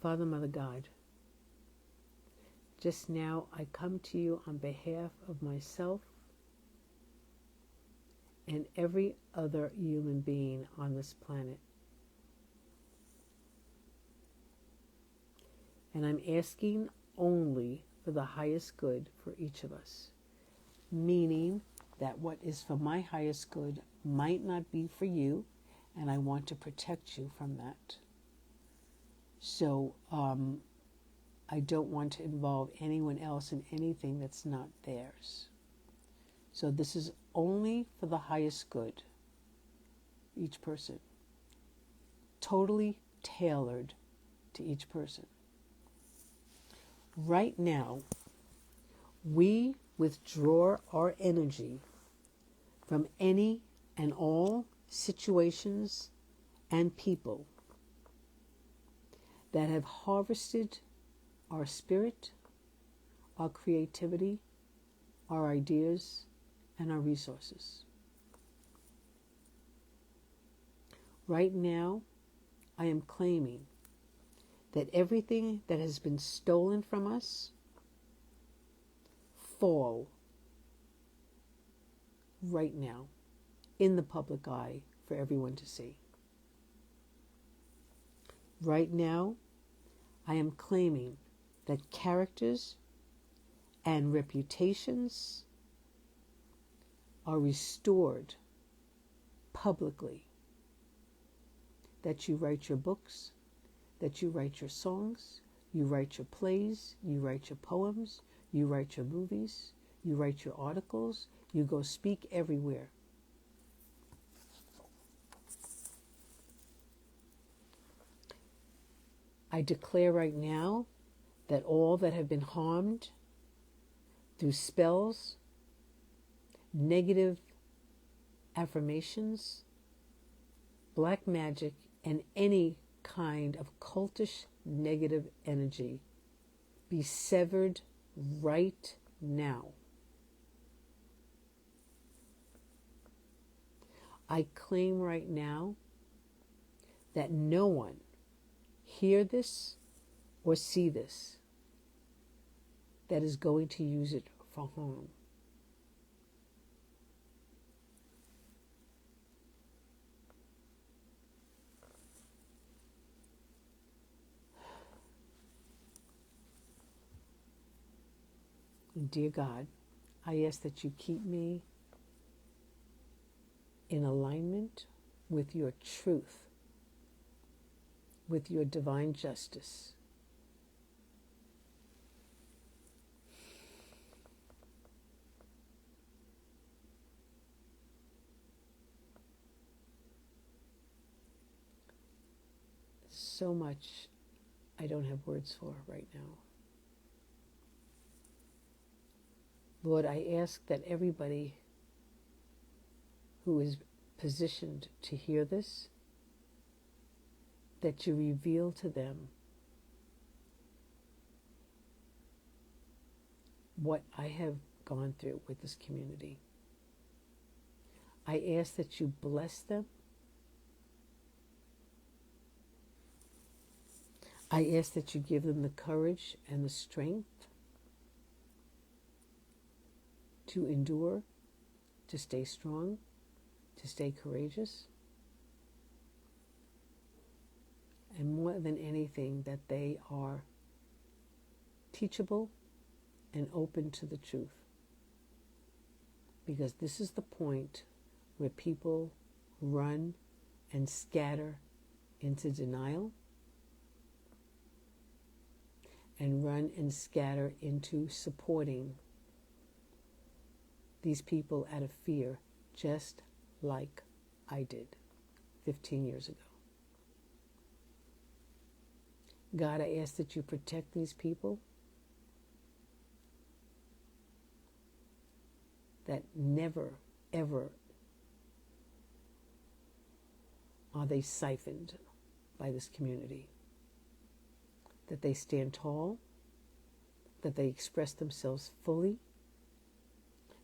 A: Father, Mother God, just now I come to you on behalf of myself and every other human being on this planet. And I'm asking only for the highest good for each of us, meaning that what is for my highest good might not be for you, and I want to protect you from that. So I don't want to involve anyone else in anything that's not theirs. So this is only for the highest good, each person, totally tailored to each person. Right now, we withdraw our energy from any and all situations and people that have harvested our spirit, our creativity, our ideas, and our resources. Right now, I am claiming that everything that has been stolen from us fall right now in the public eye for everyone to see. Right now, I am claiming that characters and reputations are restored publicly. That you write your books, that you write your songs, you write your plays, you write your poems, you write your movies, you write your articles, you go speak everywhere. I declare right now that all that have been harmed through spells, negative affirmations, black magic, and any kind of cultish negative energy be severed right now. I claim right now that no one hear this or see this that is going to use it for harm. Dear God, I ask that you keep me in alignment with your truth, with your divine justice. So much I don't have words for right now. Lord, I ask that everybody who is positioned to hear this, that you reveal to them what I have gone through with this community. I ask that you bless them. I ask that you give them the courage and the strength to endure, to stay strong, to stay courageous, and more than anything, that they are teachable and open to the truth. Because this is the point where people run and scatter into denial and run and scatter into supporting these people out of fear, just like I did 15 years ago. God, I ask that you protect these people, that never, ever are they siphoned by this community, that they stand tall, that they express themselves fully,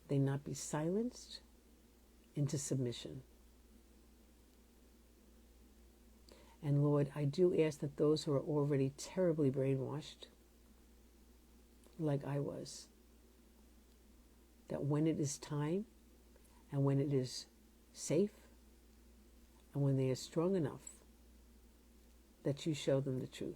A: they not be silenced into submission. And Lord, I do ask that those who are already terribly brainwashed, like I was, that when it is time and when it is safe, and when they are strong enough that you show them the truth.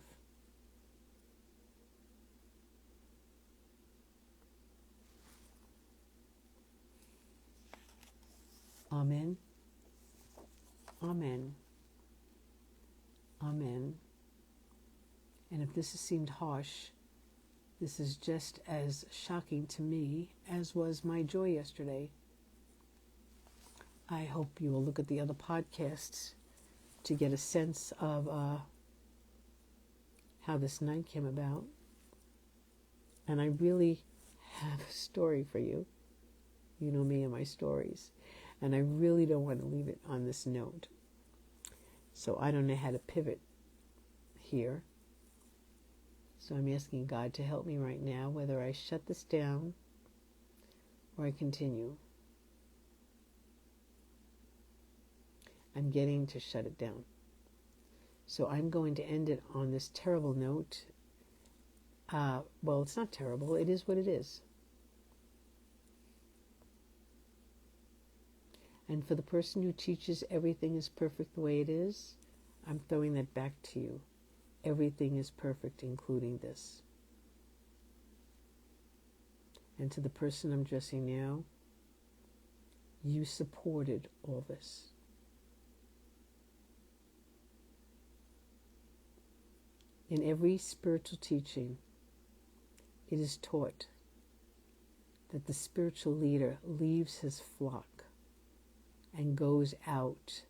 A: Amen. Amen. Amen. And if this has seemed harsh, this is just as shocking to me as was my joy yesterday. I hope you will look at the other podcasts to get a sense of how this night came about. And I really have a story for you. You know me and my stories. And I really don't want to leave it on this note. So I don't know how to pivot here. So I'm asking God to help me right now, whether I shut this down or I continue. I'm getting to shut it down. So I'm going to end it on this terrible note. Well, it's not terrible. It is what it is. And for the person who teaches everything is perfect the way it is, I'm throwing that back to you. Everything is perfect, including this. And to the person I'm addressing now, you supported all this. In every spiritual teaching, it is taught that the spiritual leader leaves his flock and goes out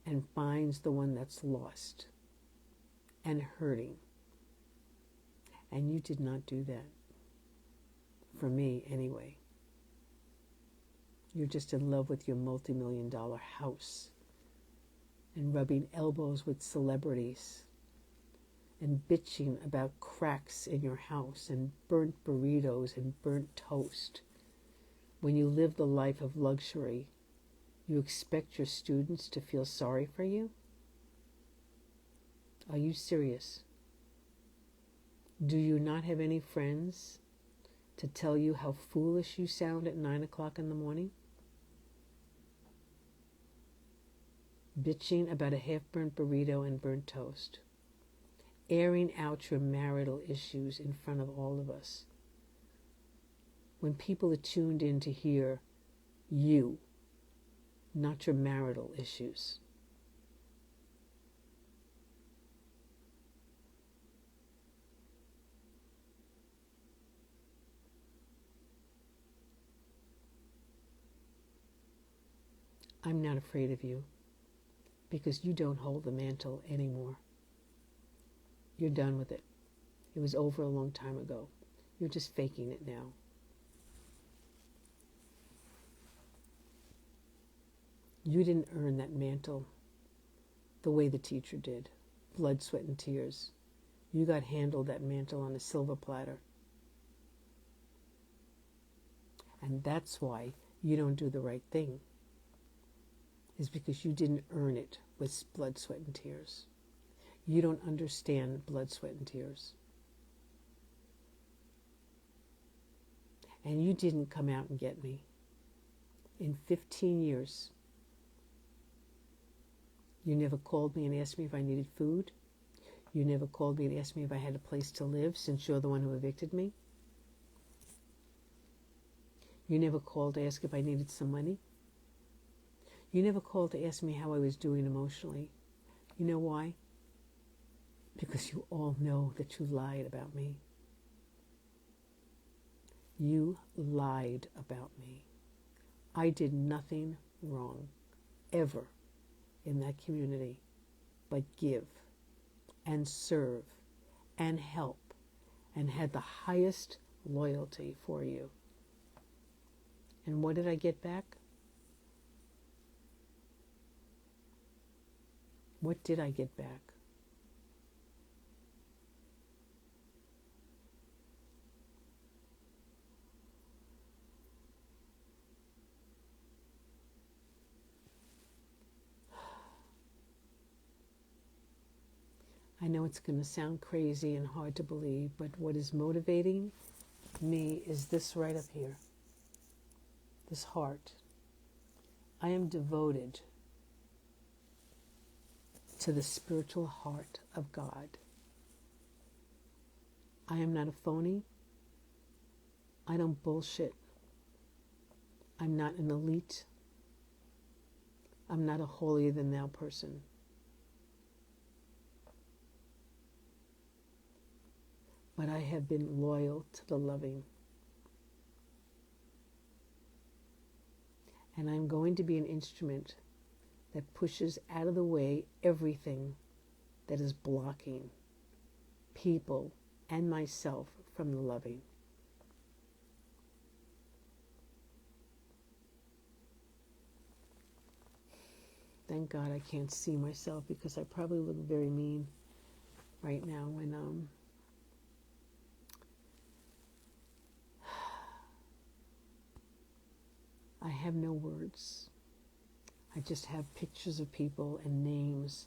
A: and finds the one that's lost and hurting. And you did not do that. For me, anyway. You're just in love with your multi-million-dollar house and rubbing elbows with celebrities and bitching about cracks in your house and burnt burritos and burnt toast. When you live the life of luxury, you expect your students to feel sorry for you? Are you serious? Do you not have any friends to tell you how foolish you sound at 9 o'clock in the morning? Bitching about a half-burnt burrito and burnt toast. Airing out your marital issues in front of all of us. When people are tuned in to hear you, not your marital issues. I'm not afraid of you because you don't hold the mantle anymore. You're done with it. It was over a long time ago. You're just faking it now. You didn't earn that mantle the way the teacher did. Blood, sweat, and tears. You got handled that mantle on a silver platter. And that's why you don't do the right thing. Is because you didn't earn it with blood, sweat, and tears. You don't understand blood, sweat, and tears. And you didn't come out and get me. In 15 years, you never called me and asked me if I needed food. You never called me and asked me if I had a place to live, since you're the one who evicted me. You never called to ask if I needed some money. You never called to ask me how I was doing emotionally. You know why? Because you all know that you lied about me. You lied about me. I did nothing wrong, ever, in that community, but give and serve and help and had the highest loyalty for you. And what did I get back? What did I get back? I know it's going to sound crazy and hard to believe, but what is motivating me is this right up here. This heart. I am devoted to the spiritual heart of God. I am not a phony. I don't bullshit. I'm not an elite. I'm not a holier than thou person. But I have been loyal to the loving. And I'm going to be an instrument that pushes out of the way everything that is blocking people and myself from the loving. Thank God I can't see myself, because I probably look very mean right now when I have no words. I just have pictures of people and names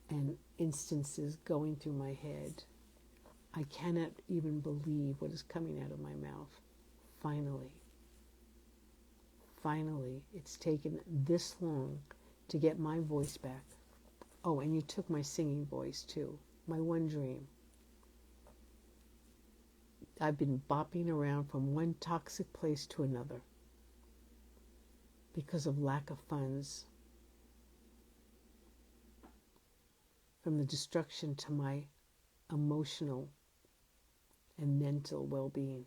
A: and instances going through my head. I cannot even believe what is coming out of my mouth. Finally, it's taken this long to get my voice back. Oh, and you took my singing voice too. My one dream. I've been bopping around from one toxic place to another because of lack of funds, from the destruction to my emotional and mental well-being.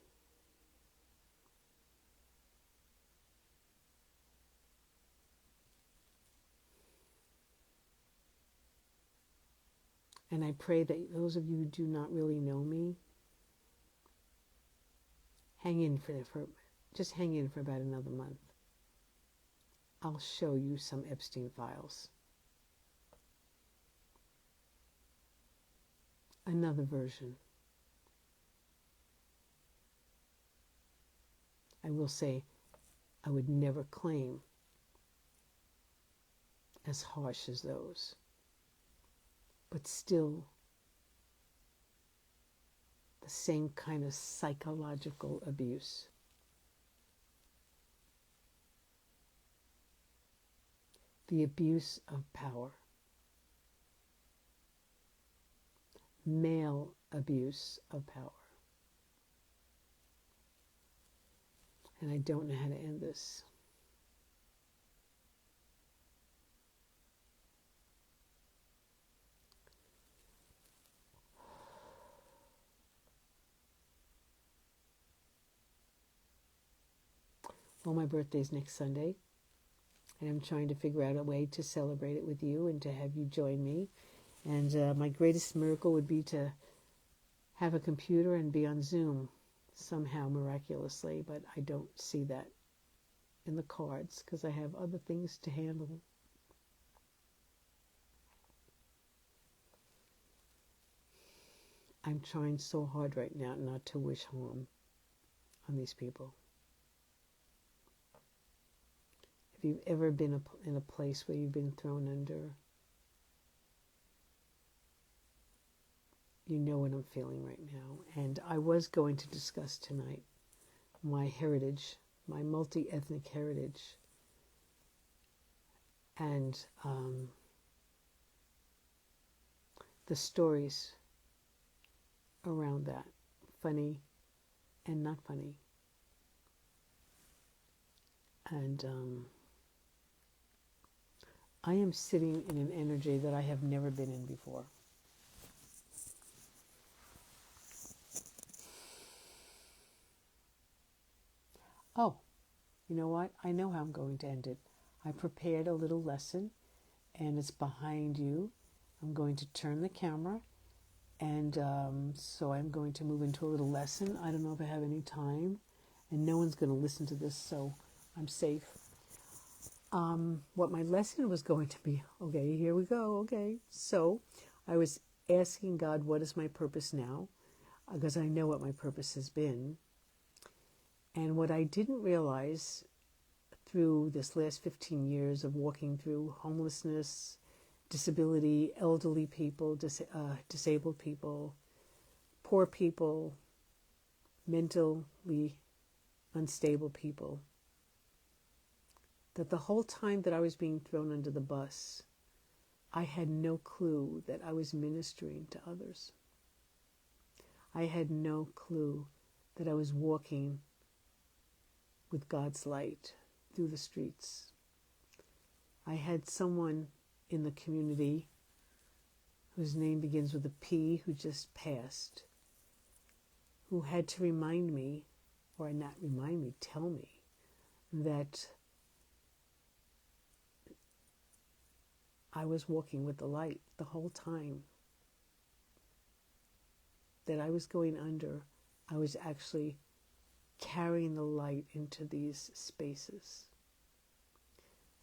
A: And I pray that those of you who do not really know me, just hang in for about another month. I'll show you some Epstein files. Another version. I will say, I would never claim as harsh as those, but still the same kind of psychological abuse. The abuse of power. Male abuse of power. And I don't know how to end this. Well, my birthday's next Sunday, and I'm trying to figure out a way to celebrate it with you and to have you join me. And my greatest miracle would be to have a computer and be on Zoom somehow miraculously, but I don't see that in the cards because I have other things to handle. I'm trying so hard right now not to wish harm on these people. If you've ever been in a place where you've been thrown under, you know what I'm feeling right now. And I was going to discuss tonight my heritage, my multi-ethnic heritage, and the stories around that, funny and not funny. And I am sitting in an energy that I have never been in before. Oh, you know what? I know how I'm going to end it. I prepared a little lesson, and it's behind you. I'm going to turn the camera, and so I'm going to move into a little lesson. I don't know if I have any time, and no one's going to listen to this, so I'm safe. What my lesson was going to be, okay, here we go, okay. So I was asking God, what is my purpose now? Because I know what my purpose has been. And what I didn't realize through this last 15 years of walking through homelessness, disability, elderly people, disabled people, poor people, mentally unstable people, that the whole time that I was being thrown under the bus, I had no clue that I was ministering to others. I had no clue that I was walking with God's light through the streets. I had someone in the community whose name begins with a P, who just passed, who had to remind me, or not remind me, tell me that I was walking with the light the whole time. That I was going under, I was actually carrying the light into these spaces.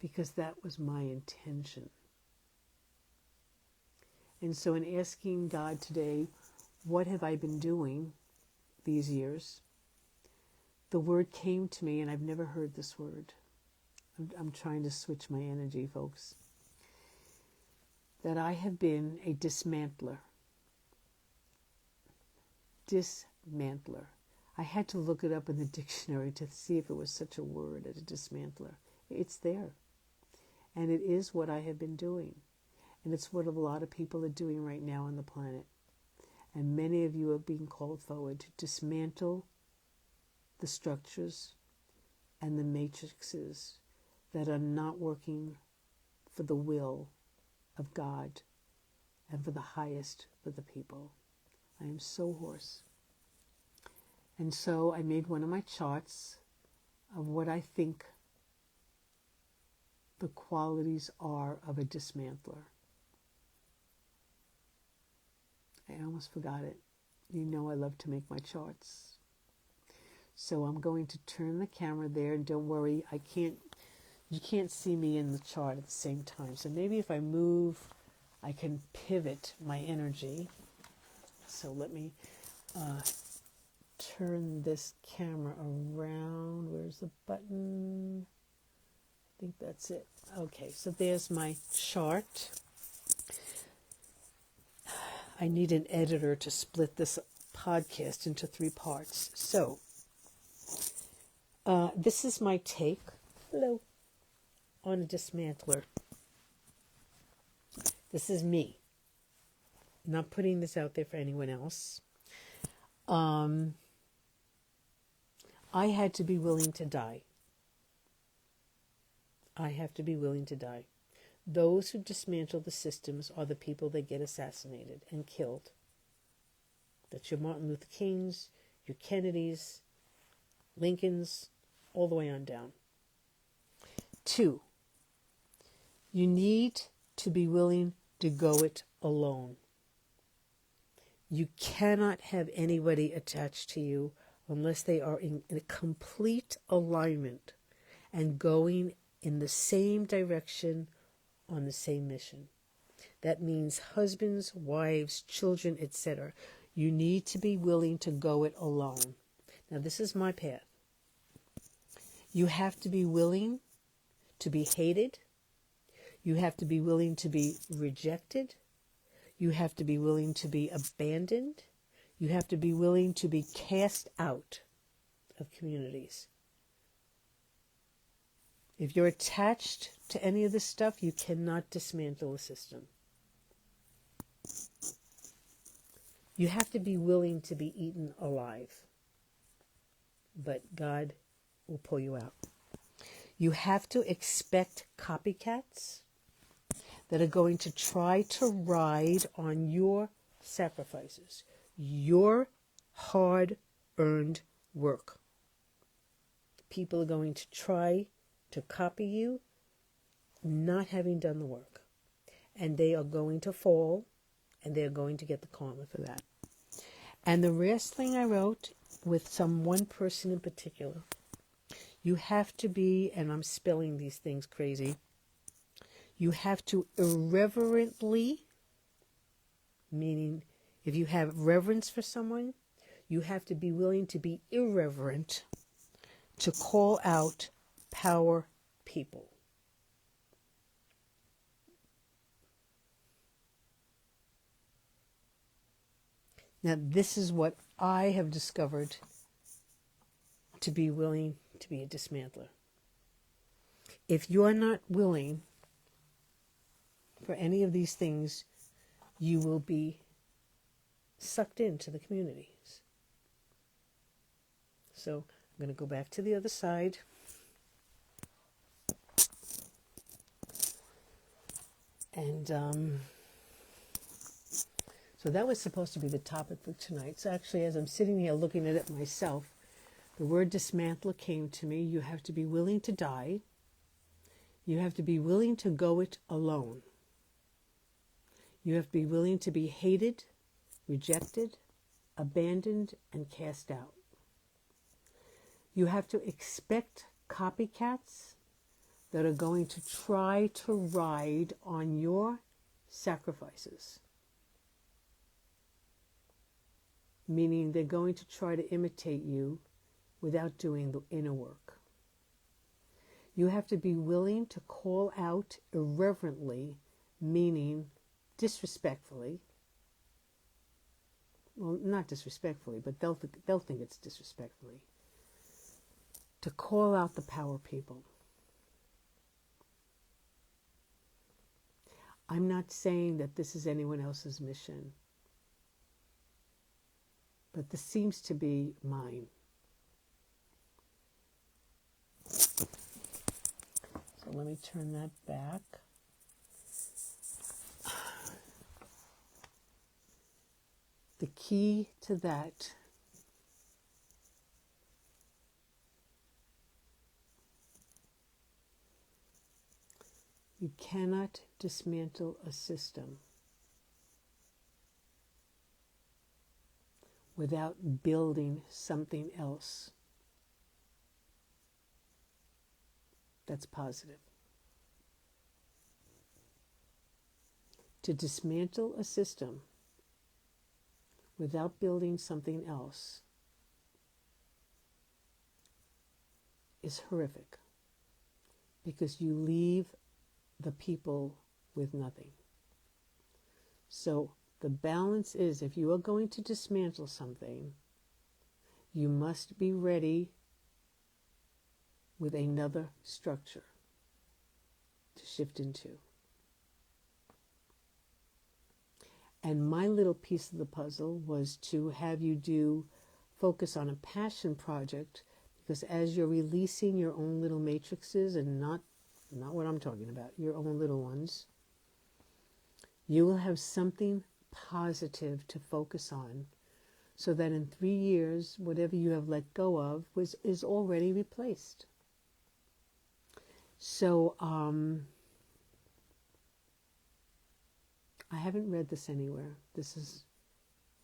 A: Because that was my intention. And so in asking God today, what have I been doing these years? The word came to me, and I've never heard this word. I'm trying to switch my energy, folks. That I have been a dismantler. Dismantler. I had to look it up in the dictionary to see if it was such a word as a dismantler. It's there. And it is what I have been doing. And it's what a lot of people are doing right now on the planet. And many of you are being called forward to dismantle the structures and the matrices that are not working for the will of God and for the highest for the people. I am so hoarse. And so I made one of my charts of what I think the qualities are of a dismantler. I almost forgot it. You know I love to make my charts. So I'm going to turn the camera there, and don't worry, you can't see me in the chart at the same time. So maybe if I move, I can pivot my energy. So let me turn this camera around. Where's the button? I think that's it. Okay, so there's my chart. I need an editor to split this podcast into 3 parts. So, this is my take, hello, on a dismantler. This is me. I'm not putting this out there for anyone else. I had to be willing to die. I have to be willing to die. Those who dismantle the systems are the people that get assassinated and killed. That's your Martin Luther Kings, your Kennedys, Lincolns, all the way on down. 2, you need to be willing to go it alone. You cannot have anybody attached to you unless they are in a complete alignment and going in the same direction on the same mission. That means husbands, wives, children, etc. You need to be willing to go it alone. Now, this is my path. You have to be willing to be hated. You have to be willing to be rejected. You have to be willing to be abandoned. You have to be willing to be cast out of communities. If you're attached to any of this stuff, you cannot dismantle a system. You have to be willing to be eaten alive. But God will pull you out. You have to expect copycats that are going to try to ride on your sacrifices, your hard-earned work. People are going to try to copy you, not having done the work. And they are going to fall, and they are going to get the karma for that. And the last thing I wrote with one person in particular, you have to be, and I'm spelling these things crazy, you have to irreverently, meaning if you have reverence for someone, you have to be willing to be irreverent to call out power people. Now, this is what I have discovered to be willing to be a dismantler. if you are not willing for any of these things, you will be sucked into the communities. So I'm going to go back to the other side. And so that was supposed to be the topic for tonight. So actually, as I'm sitting here looking at it myself, the word dismantle came to me. You have to be willing to die. You have to be willing to go it alone. You have to be willing to be hated, rejected, abandoned, and cast out. You have to expect copycats that are going to try to ride on your sacrifices. Meaning they're going to try to imitate you without doing the inner work. You have to be willing to call out irreverently, meaning disrespectfully. Well, not disrespectfully, but they'll think it's disrespectfully. To call out the power people. I'm not saying that this is anyone else's mission, but this seems to be mine. So let me turn that back. The key to that you cannot dismantle a system without building something else that's positive. To dismantle a system without building something else is horrific, because you leave the people with nothing. So the balance is, if you are going to dismantle something, you must be ready with another structure to shift into. And my little piece of the puzzle was to have you focus on a passion project, because as you're releasing your own little matrices, and not what I'm talking about, your own little ones, you will have something positive to focus on, so that in 3 years, whatever you have let go of is already replaced. So I haven't read this anywhere. This is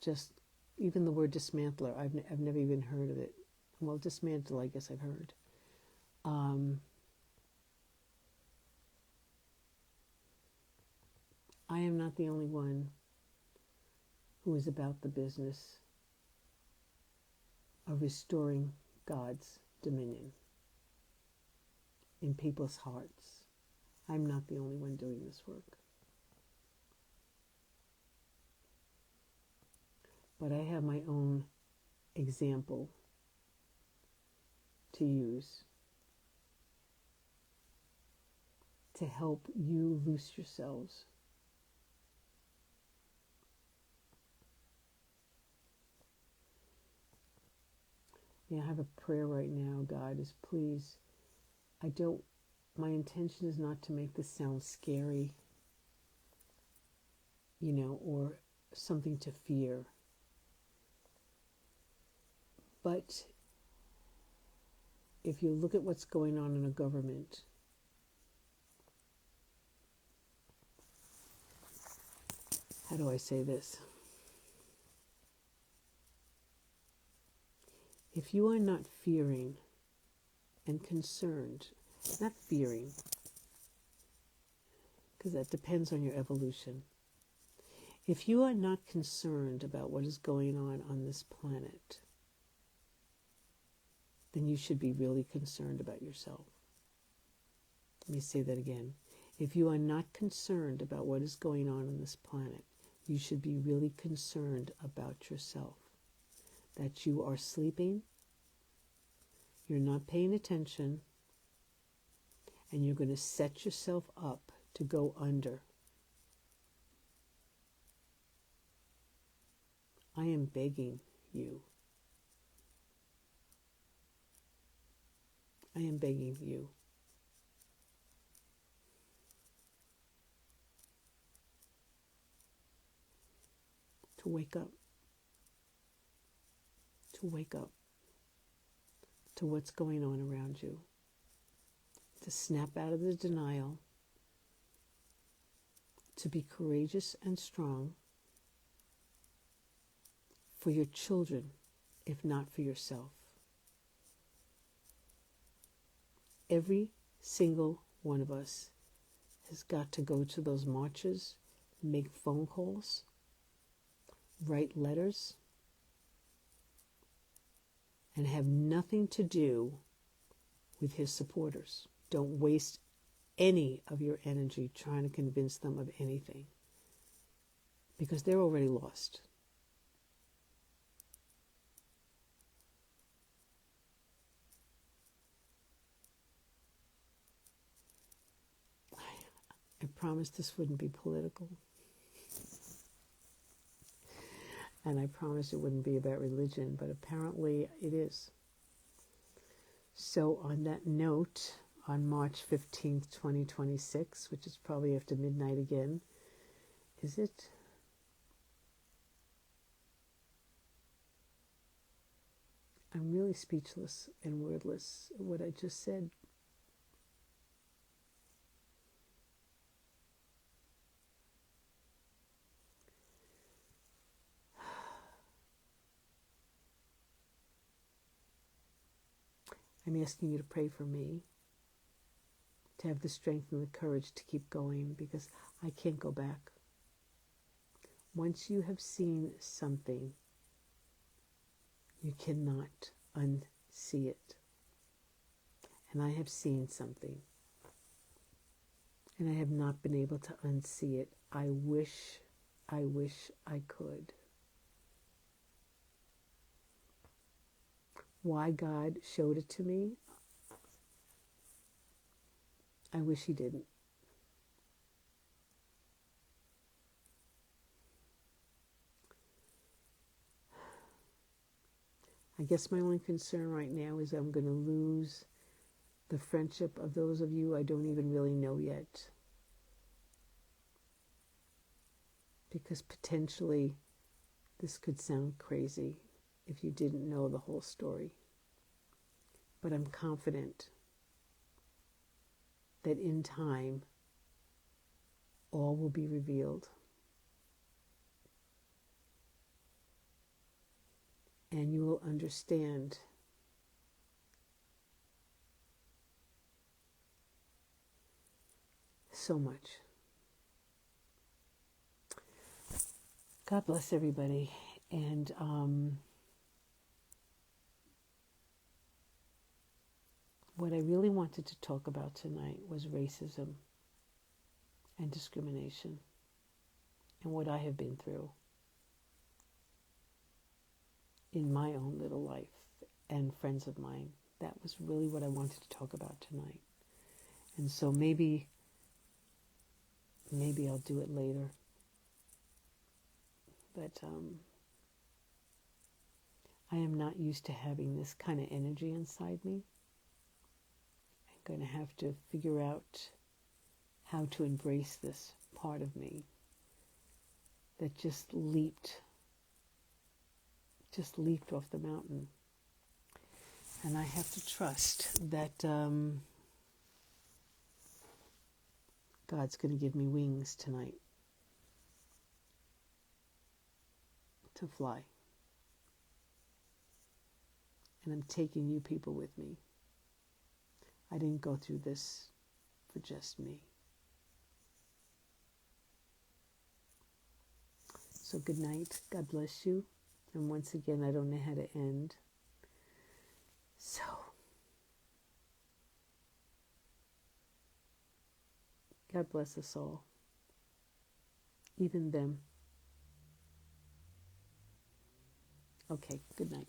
A: just, even the word dismantler, I've never even heard of it. Well, dismantle, I guess I've heard. I am not the only one who is about the business of restoring God's dominion in people's hearts. I'm not the only one doing this work. But I have my own example to use to help you loose yourselves. Yeah, I have a prayer right now. God, is please, my intention is not to make this sound scary, or something to fear. But if you look at what's going on in a government, how do I say this? If you are not fearing and concerned, not fearing, because that depends on your evolution. If you are not concerned about what is going on this planet, then you should be really concerned about yourself. Let me say that again. If you are not concerned about what is going on this planet, you should be really concerned about yourself. That you are sleeping, you're not paying attention, and you're going to set yourself up to go under. I am begging you. I am begging you. To wake up. To wake up to what's going on around you. To snap out of the denial. To be courageous and strong for your children, if not for yourself. Every single one of us has got to go to those marches, make phone calls, write letters, and have nothing to do with his supporters. Don't waste any of your energy trying to convince them of anything, because they're already lost. I promised this wouldn't be political. And I promised it wouldn't be about religion, but apparently it is. So on that note, on March 15th, 2026, which is probably after midnight again, is it? I'm really speechless and wordless at what I just said. I'm asking you to pray for me, to have the strength and the courage to keep going, because I can't go back. Once you have seen something, you cannot unsee it. And I have seen something, and I have not been able to unsee it. I wish I could. Why God showed it to me, I wish he didn't. I guess my only concern right now is I'm going to lose the friendship of those of you I don't even really know yet. Because potentially this could sound crazy if you didn't know the whole story. But I'm confident that in time, all will be revealed. And you will understand so much. God bless everybody. And what I really wanted to talk about tonight was racism and discrimination and what I have been through in my own little life and friends of mine. That was really what I wanted to talk about tonight. And so maybe I'll do it later. But I am not used to having this kind of energy inside me. I'm going to have to figure out how to embrace this part of me that just leaped off the mountain. And I have to trust that God's going to give me wings tonight to fly. And I'm taking you people with me. I didn't go through this for just me. So good night. God bless you. And once again, I don't know how to end. So, God bless us all. Even them. Okay, good night.